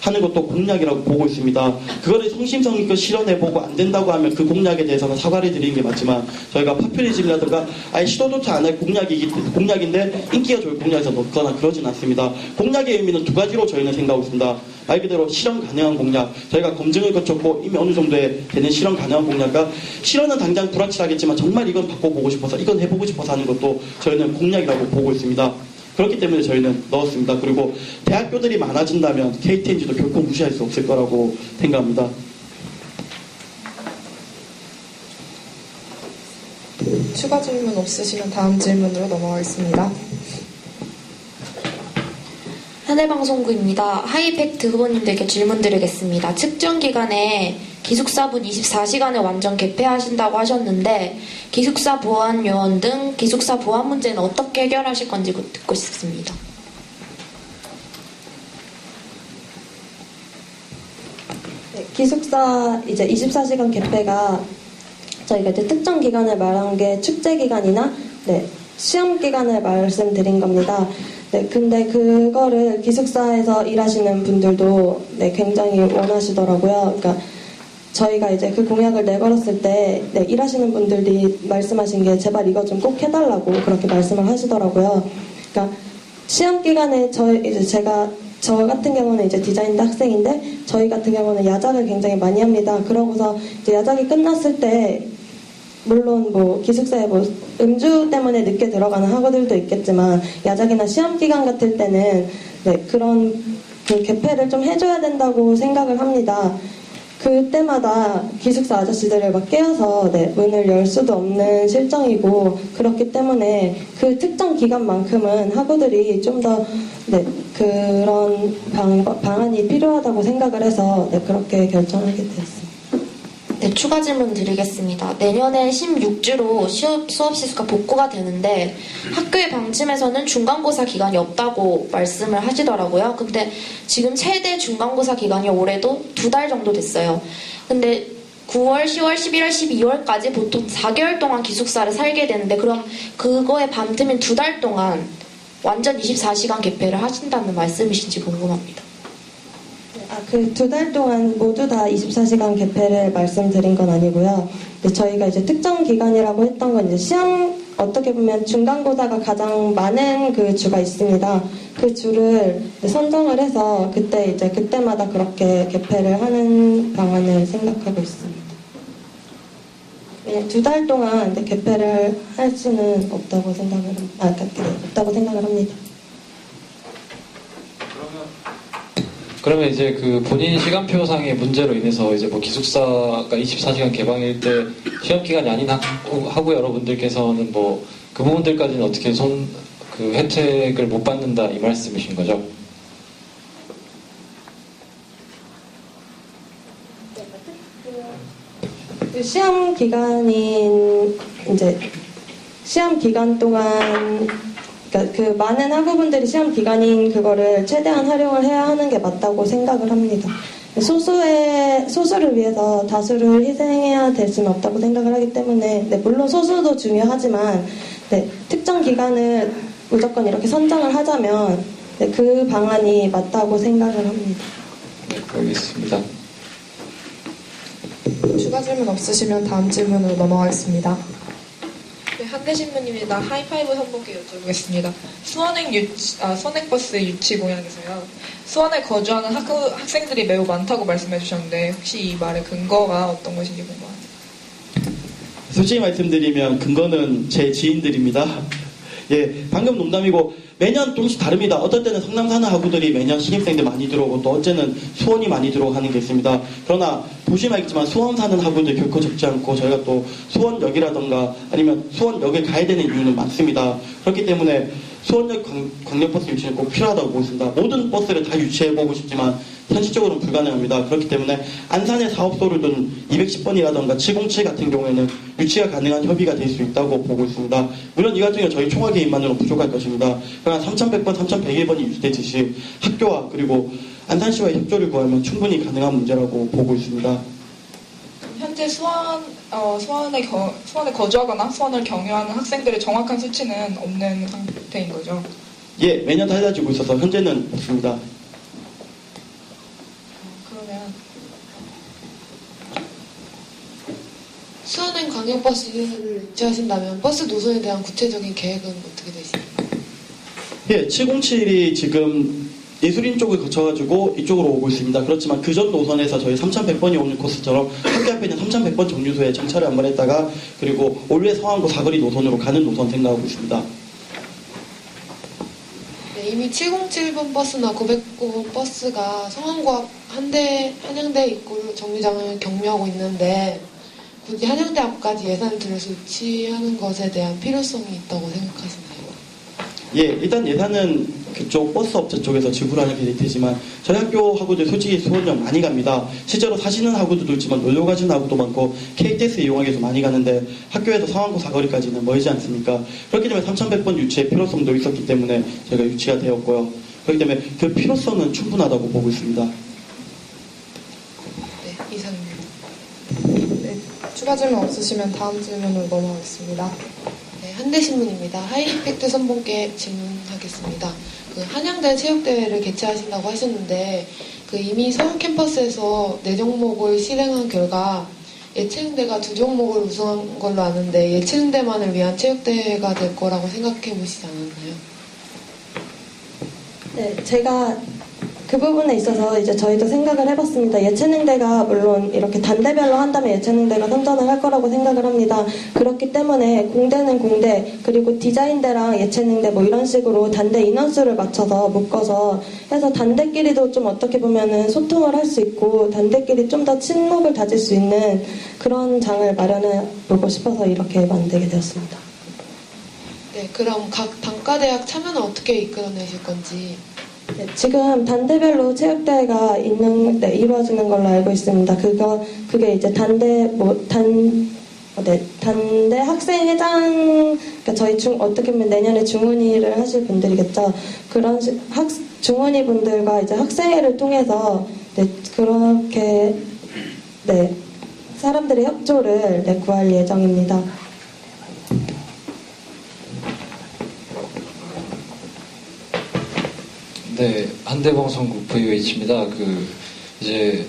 J: 하는 것도 공약이라고 보고 있습니다. 그거를 성심성의껏 실현해보고 안 된다고 하면 그 공약에 대해서는 사과를 드리는 게 맞지만 저희가 파퓰리즘이라든가 아예 시도조차 안 할 공약인데 인기가 좋을 공약에서 넣거나 그러진 않습니다. 공약의 의미는 두 가지로 저희는 생각하고 있습니다. 말 그대로 실현 가능한 공약, 저희가 검증을 거쳤고 이미 어느 정도에 되는 실현 가능한 공약과 실현은 당장 불확실하겠지만 정말 이건 바꿔보고 싶어서 이건 해보고 싶어서 하는 것도 저희는 공약이라고 보고 있습니다. 그렇기 때문에 저희는 넣었습니다. 그리고 대학교들이 많아진다면 KTNG도 결코 무시할 수 없을 거라고 생각합니다.
C: 추가 질문 없으시면 다음 질문으로 넘어가겠습니다.
F: 하늘방송국입니다. 하이팩트 후보님들께 질문 드리겠습니다. 측정 기간에 기숙사분 24시간을 완전 개폐하신다고 하셨는데 기숙사 보안 요원 등 기숙사 보안 문제는 어떻게 해결하실 건지 듣고 싶습니다.
G: 네, 기숙사 이제 24시간 개폐가 저희가 이제 특정 기간을 말한 게 축제 기간이나 시험 기간을 말씀드린 겁니다. 네, 근데 그거를 기숙사에서 일하시는 분들도 굉장히 원하시더라고요. 그러니까 저희가 이제 그 공약을 내걸었을 때 일하시는 분들이 말씀하신 게 제발 이거 좀 꼭 해달라고 그렇게 말씀을 하시더라고요. 그러니까 시험 기간에 저 같은 경우는 이제 디자인대 학생인데 저희 같은 경우는 야작을 굉장히 많이 합니다. 그러고서 이제 야작이 끝났을 때 물론 뭐 기숙사에 뭐 음주 때문에 늦게 들어가는 학우들도 있겠지만 야작이나 시험 기간 같을 때는 그런 그 개폐를 좀 해줘야 된다고 생각을 합니다. 그때마다 기숙사 아저씨들을 막 깨워서 문을 열 수도 없는 실정이고 그렇기 때문에 그 특정 기간만큼은 학우들이 좀 더 그런 방안이 필요하다고 생각을 해서 그렇게 결정하게 되었습니다.
F: 네, 추가 질문 드리겠습니다. 내년에 16주로 수업 시수가 복구가 되는데 학교의 방침에서는 중간고사 기간이 없다고 말씀을 하시더라고요. 근데 지금 최대 중간고사 기간이 올해도 2달 정도 됐어요. 근데 9월, 10월, 11월, 12월까지 보통 4개월 동안 기숙사를 살게 되는데 그럼 그거에 반틈인 2달 동안 완전 24시간 개폐를 하신다는 말씀이신지 궁금합니다.
G: 그 2달 동안 모두 다 24시간 개폐를 말씀드린 건 아니고요. 근데 저희가 이제 특정 기간이라고 했던 건 이제 시험 어떻게 보면 중간고사가 가장 많은 그 주가 있습니다. 그 주를 선정을 해서 그때마다 그렇게 개폐를 하는 방안을 생각하고 있습니다. 2달 동안 개폐를 할 수는 없다고 생각을 합니다.
H: 그러면 이제 그 본인 시간표상의 문제로 인해서 이제 뭐 기숙사가 24시간 개방일 때 시험 기간이 아닌 학우 여러분들께서는 뭐 그 부분들까지는 어떻게 그 혜택을 못 받는다 이 말씀이신 거죠?
G: 시험 기간 동안 그 많은 학우분들이 시험 기간인 그거를 최대한 활용을 해야 하는 게 맞다고 생각을 합니다. 소수를 위해서 다수를 희생해야 될 수는 없다고 생각을 하기 때문에 물론 소수도 중요하지만 특정 기간을 무조건 이렇게 선정을 하자면 그 방안이 맞다고 생각을 합니다.
H: 네, 알겠습니다.
C: 추가 질문 없으시면 다음 질문으로 넘어가겠습니다.
K: 네, 한대신부님입니다. 하이파이브 선보기 여쭤보겠습니다. 수원행버스 유치 공약에서요. 수원에 거주하는 학생들이 매우 많다고 말씀해 주셨는데 혹시 이 말의 근거가 어떤 것인지 궁금합니다.
J: 솔직히 말씀드리면 근거는 제 지인들입니다. 예, 방금 농담이고 매년 조금씩 다릅니다. 어떨 때는 성남 사는 학우들이 매년 신입생들 많이 들어오고 또 어째는 수원이 많이 들어오고 하는 게 있습니다. 그러나 보시면 알겠지만 수원 사는 학우들 결코 적지 않고 저희가 또 수원역이라던가 아니면 수원역에 가야 되는 이유는 많습니다. 그렇기 때문에 수원역 광역버스 유치는 꼭 필요하다고 보고 있습니다. 모든 버스를 다 유치해보고 싶지만 현실적으로는 불가능합니다. 그렇기 때문에 안산에 사업소를 둔 210번이라던가 707 같은 경우에는 유치가 가능한 협의가 될 수 있다고 보고 있습니다. 물론 이 같은 경우 저희 총화 개인만으로는 부족할 것입니다. 그러나 3100번, 3101번이 유치되듯이 학교와 그리고 안산시와의 협조를 구하면 충분히 가능한 문제라고 보고 있습니다.
K: 현재 수원에 거주하거나 수원을 경유하는 학생들의 정확한 수치는 없는 상태인 거죠?
J: 예, 매년 달라지고 있어서 현재는 없습니다.
K: 그러면
I: 수원행 광역버스를 유치하신다면 버스 노선에 대한 구체적인 계획은 어떻게 되십니까?
J: 예, 707이 지금 예술인 쪽을 거쳐가지고 이쪽으로 오고 있습니다. 그렇지만 그전 노선에서 저희 3100번이 오는 코스처럼 학교 앞에 있는 3100번 정류소에 정차를 한번 했다가 그리고 올해 성안고 사거리 노선으로 가는 노선 생각하고 있습니다.
I: 네, 이미 707번 버스나 909번 버스가 성안고 앞 한양대 입구 정류장을 경유하고 있는데 굳이 한양대 앞까지 예산을 들여서 유치하는 것에 대한 필요성이 있다고 생각하시나요?
J: 예, 일단 예산은 그쪽 버스 업체 쪽에서 지불하게 될 테지만 저희 학교 학우들 솔직히 수원역 많이 갑니다. 실제로 사시는 학우들도 있지만 놀러 가시는 학우도 많고 KTX 이용하기 위해서 많이 가는데 학교에서 성안고 사거리까지는 멀지 않습니까? 그렇기 때문에 3100번 유치의 필요성도 있었기 때문에 저희가 유치가 되었고요. 그렇기 때문에 그 필요성은 충분하다고 보고 있습니다.
I: 네, 이상입니다.
C: 네, 추가 질문 없으시면 다음 질문으로 넘어가겠습니다.
I: 네, 한대신문입니다. 하이이펙트 선봉께 질문하겠습니다. 그 한양대 체육대회를 개최하신다고 하셨는데 그 이미 서울 캠퍼스에서 4종목을 실행한 결과 예체능대가 2종목을 우승한 걸로 아는데 예체능대만을 위한 체육대회가 될 거라고 생각해 보시지 않았나요?
G: 네, 제가 그 부분에 있어서 이제 저희도 생각을 해봤습니다. 예체능대가 물론 이렇게 단대별로 한다면 예체능대가 선전을 할 거라고 생각을 합니다. 그렇기 때문에 공대는 공대, 그리고 디자인대랑 예체능대 뭐 이런 식으로 단대 인원수를 맞춰서 묶어서 해서 단대끼리도 좀 어떻게 보면은 소통을 할 수 있고 단대끼리 좀 더 친목을 다질 수 있는 그런 장을 마련해 보고 싶어서 이렇게 만들게 되었습니다.
I: 네, 그럼 각 단과대학 참여는 어떻게 이끌어내실 건지?
G: 네, 지금 단대별로 체육대회가 이루어지는 걸로 알고 있습니다. 그게 이제 단대 학생회장, 그러니까 저희 어떻게 보면 내년에 중훈위를 하실 분들이겠죠. 그런 중훈위 분들과 이제 학생회를 통해서 그렇게 사람들의 협조를 구할 예정입니다.
H: 네, 한대방송국 VOH입니다. 이제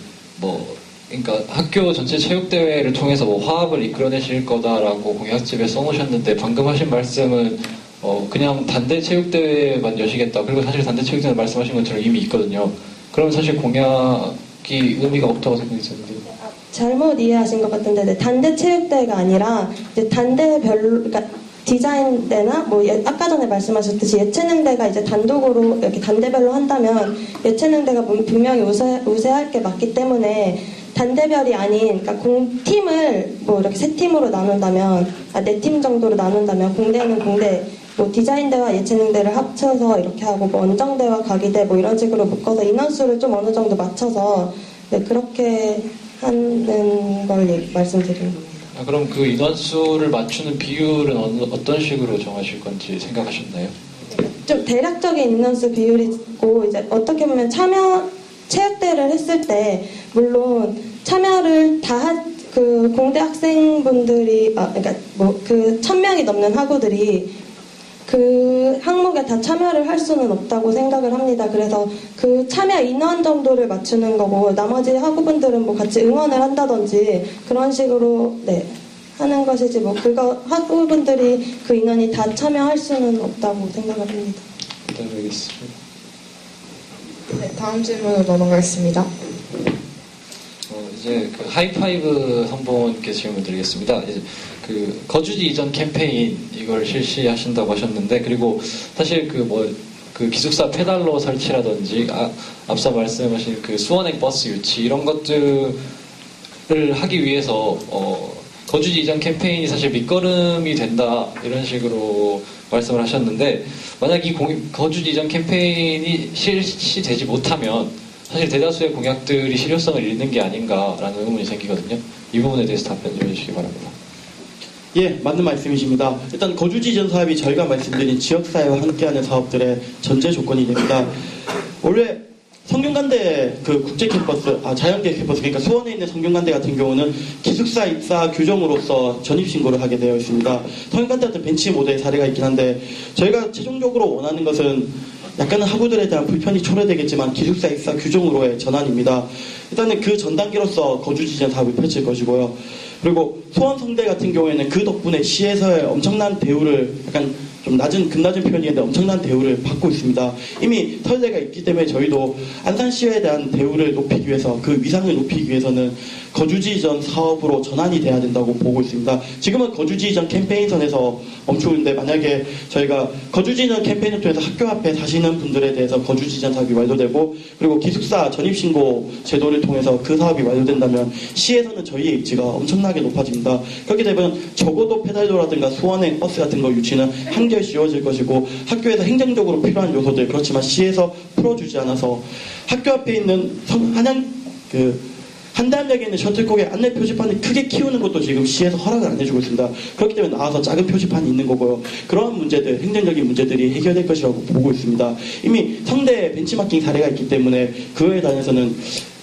H: 그러니까 학교 전체 체육대회를 통해서 화합을 이끌어내실 거다라고 공약집에 써놓으셨는데 방금 하신 말씀은 그냥 단대 체육대회만 여시겠다. 그리고 사실 단대 체육대회 말씀하신 것처럼 이미 있거든요. 그럼 사실 공약이 의미가 없다고 생각했었는데.
G: 잘못 이해하신 것 같은데, 네, 단대 체육대회가 아니라 이제 단대별로, 그러니까 디자인대나 아까 전에 말씀하셨듯이 예체능대가 이제 단독으로 이렇게 단대별로 한다면 예체능대가 분명히 우세할 게 맞기 때문에 단대별이 아닌, 그러니까 팀을 이렇게 세 팀으로 나눈다면, 네 팀 정도로 나눈다면 공대는 공대, 디자인대와 예체능대를 합쳐서 이렇게 하고 원정대와 가기대 이런 식으로 묶어서 인원수를 좀 어느 정도 맞춰서 네, 그렇게 하는 걸 말씀드리는 겁니다.
H: 그럼 그 인원수를 맞추는 비율은 어떤 식으로 정하실 건지 생각하셨나요?
G: 좀 대략적인 인원수 비율이고, 이제 어떻게 보면 체육대회를 했을 때 물론 참여를 그 공대 학생분들이 그러니까 그 1000명이 넘는 학우들이 그 항목에 다 참여를 할 수는 없다고 생각을 합니다. 그래서 그 참여 인원 정도를 맞추는 거고, 나머지 학우분들은 같이 응원을 한다든지 그런 식으로 네, 하는 것이지 그거 학우분들이 그 인원이 다 참여할 수는 없다고 생각을 합니다.
H: 네, 알겠습니다.
I: 네, 다음 질문으로 넘어가겠습니다.
H: 이제 그 하이파이브 선보원께 질문 드리겠습니다. 이제 그 거주지 이전 캠페인 이걸 실시하신다고 하셨는데, 그리고 사실 그 기숙사 페달러 설치라든지 앞서 말씀하신 그 수원행 버스 유치 이런 것들을 하기 위해서 거주지 이전 캠페인이 사실 밑거름이 된다 이런 식으로 말씀을 하셨는데, 만약 이 거주지 이전 캠페인이 실시되지 못하면 사실 대다수의 공약들이 실효성을 잃는 게 아닌가라는 의문이 생기거든요. 이 부분에 대해서 답변 좀 해주시기 바랍니다.
J: 예, 맞는 말씀이십니다. 일단 거주지 이전 사업이 저희가 말씀드린 지역사회와 함께하는 사업들의 전제 조건이 됩니다. 원래 성균관대 그 국제캠퍼스, 자연계 캠퍼스, 그러니까 수원에 있는 성균관대 같은 경우는 기숙사 입사 규정으로서 전입신고를 하게 되어 있습니다. 성균관대 같은 벤치 모델 사례가 있긴 한데, 저희가 최종적으로 원하는 것은 약간은 학우들에 대한 불편이 초래되겠지만 기숙사 입사 규정으로의 전환입니다. 일단은 그 전 단계로서 거주지 이전 사업을 펼칠 것이고요. 그리고 수원성대 같은 경우에는 그 덕분에 시에서의 엄청난 대우를, 약간 좀 급낮은 표현이었는데 엄청난 대우를 받고 있습니다. 이미 설례가 있기 때문에 저희도 안산시에 대한 대우를 높이기 위해서, 그 위상을 높이기 위해서는 거주지 이전 사업으로 전환이 돼야 된다고 보고 있습니다. 지금은 거주지 이전 캠페인선에서 멈추고 있는데, 만약에 저희가 거주지 이전 캠페인을 통해서 학교 앞에 사시는 분들에 대해서 거주지 이전 사업이 완료되고, 그리고 기숙사 전입신고 제도를 통해서 그 사업이 완료된다면 시에서는 저희의 입지가 엄청나게 높아집니다. 그렇게 되면 적어도 페달도라든가 수원행 버스 같은 거 유치는 한결 쉬워질 것이고, 학교에서 행정적으로 필요한 요소들, 그렇지만 시에서 풀어주지 않아서 학교 앞에 있는 한담역에 있는 셔틀콕의 안내 표지판을 크게 키우는 것도 지금 시에서 허락을 안 해주고 있습니다. 그렇기 때문에 나와서 작은 표지판이 있는 거고요. 그러한 문제들, 행정적인 문제들이 해결될 것이라고 보고 있습니다. 이미 성대 벤치마킹 사례가 있기 때문에 그에 대해서는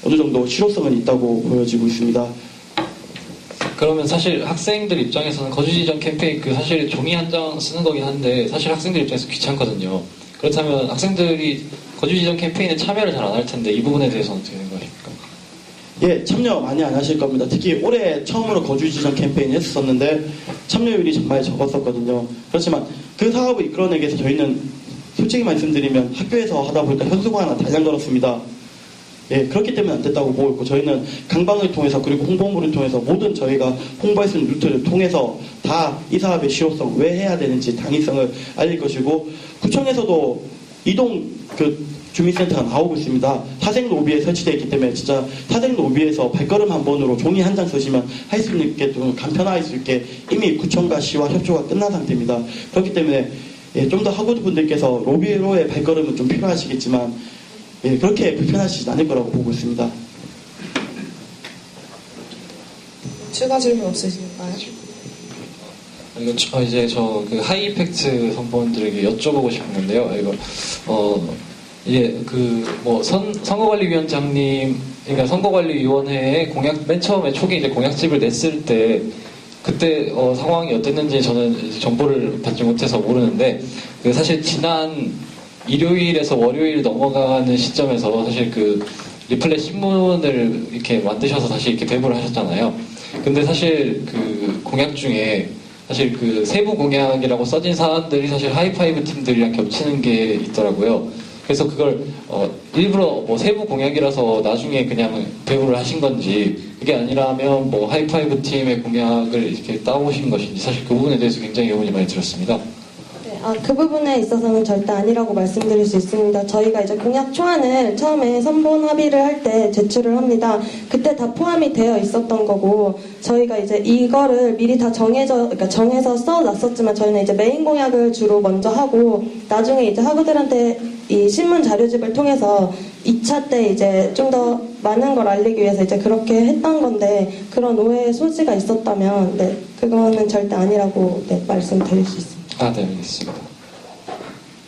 J: 어느 정도 실효성은 있다고 보여지고 있습니다.
H: 그러면 사실 학생들 입장에서는 거주지 이전 캠페인 사실 종이 한 장 쓰는 거긴 한데 사실 학생들 입장에서 귀찮거든요. 그렇다면 학생들이 거주지 이전 캠페인에 참여를 잘 안 할 텐데 이 부분에 대해서는 어떻게 생각하십니까?
J: 예, 참여 많이 안 하실 겁니다. 특히 올해 처음으로 거주지 이전 캠페인 했었는데 참여율이 정말 적었었거든요. 그렇지만 그 사업을 이끌어내기 위해서 저희는 솔직히 말씀드리면 학교에서 하다 보니까 현수막 하나 달랑 걸었습니다. 예, 그렇기 때문에 안 됐다고 보고 있고, 저희는 강방을 통해서 그리고 홍보물을 통해서 모든 저희가 홍보할 수 있는 루트를 통해서 다 이 사업의 실효성, 왜 해야 되는지 당위성을 알릴 것이고, 구청에서도 이동 주민센터가 나오고 있습니다. 사생 로비에 설치되어 있기 때문에 진짜 사생 로비에서 발걸음 한 번으로 종이 한 장 쓰시면 할 수 있게 좀 간편화할 수 있게 이미 구청과 시와 협조가 끝난 상태입니다. 그렇기 때문에 예, 좀 더 학우분들께서 로비로의 발걸음은 좀 필요하시겠지만 예, 그렇게 불편하시지 않을 거라고 보고 있습니다.
I: 추가 질문 없으신가요?
H: 이제 그 하이이펙트 선보원들에게 여쭤보고 싶은 건데요. 이거 이제 그 뭐 선거관리위원장님, 그러니까 선거관리위원회에 맨 처음에 초기 이제 공약집을 냈을 때 그때 상황이 어땠는지 저는 이제 정보를 받지 못해서 모르는데 그 사실 지난 일요일에서 월요일 넘어가는 시점에서 사실 그 리플렛 신문을 이렇게 만드셔서 다시 이렇게 배부를 하셨잖아요. 근데 사실 그 공약 중에 사실 그 세부 공약이라고 써진 사안들이 사실 하이파이브 팀들이랑 겹치는 게 있더라고요. 그래서 그걸 일부러 뭐 세부 공약이라서 나중에 그냥 배부를 하신 건지 그게 아니라면 뭐 하이파이브 팀의 공약을 이렇게 따오신 것인지 사실 그 부분에 대해서 굉장히 의문이 많이 들었습니다.
G: 그 부분에 있어서는 절대 아니라고 말씀드릴 수 있습니다. 저희가 이제 공약 초안을 처음에 선본 합의를 할 때 제출을 합니다. 그때 다 포함이 되어 있었던 거고, 저희가 이제 이거를 미리 다 정해서 써놨었지만 저희는 이제 메인 공약을 주로 먼저 하고, 나중에 이제 학우들한테 이 신문 자료집을 통해서 2차 때 이제 좀 더 많은 걸 알리기 위해서 이제 그렇게 했던 건데, 그런 오해의 소지가 있었다면, 네, 그거는 절대 아니라고 말씀드릴 수 있습니다.
H: 네, 알겠습니다.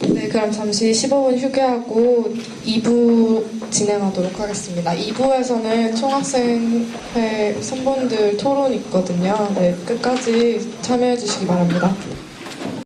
C: 네, 그럼 잠시 15분 휴게하고 2부 진행하도록 하겠습니다. 2부에서는 총학생회 선본들 토론이 있거든요. 네, 끝까지 참여해 주시기 바랍니다.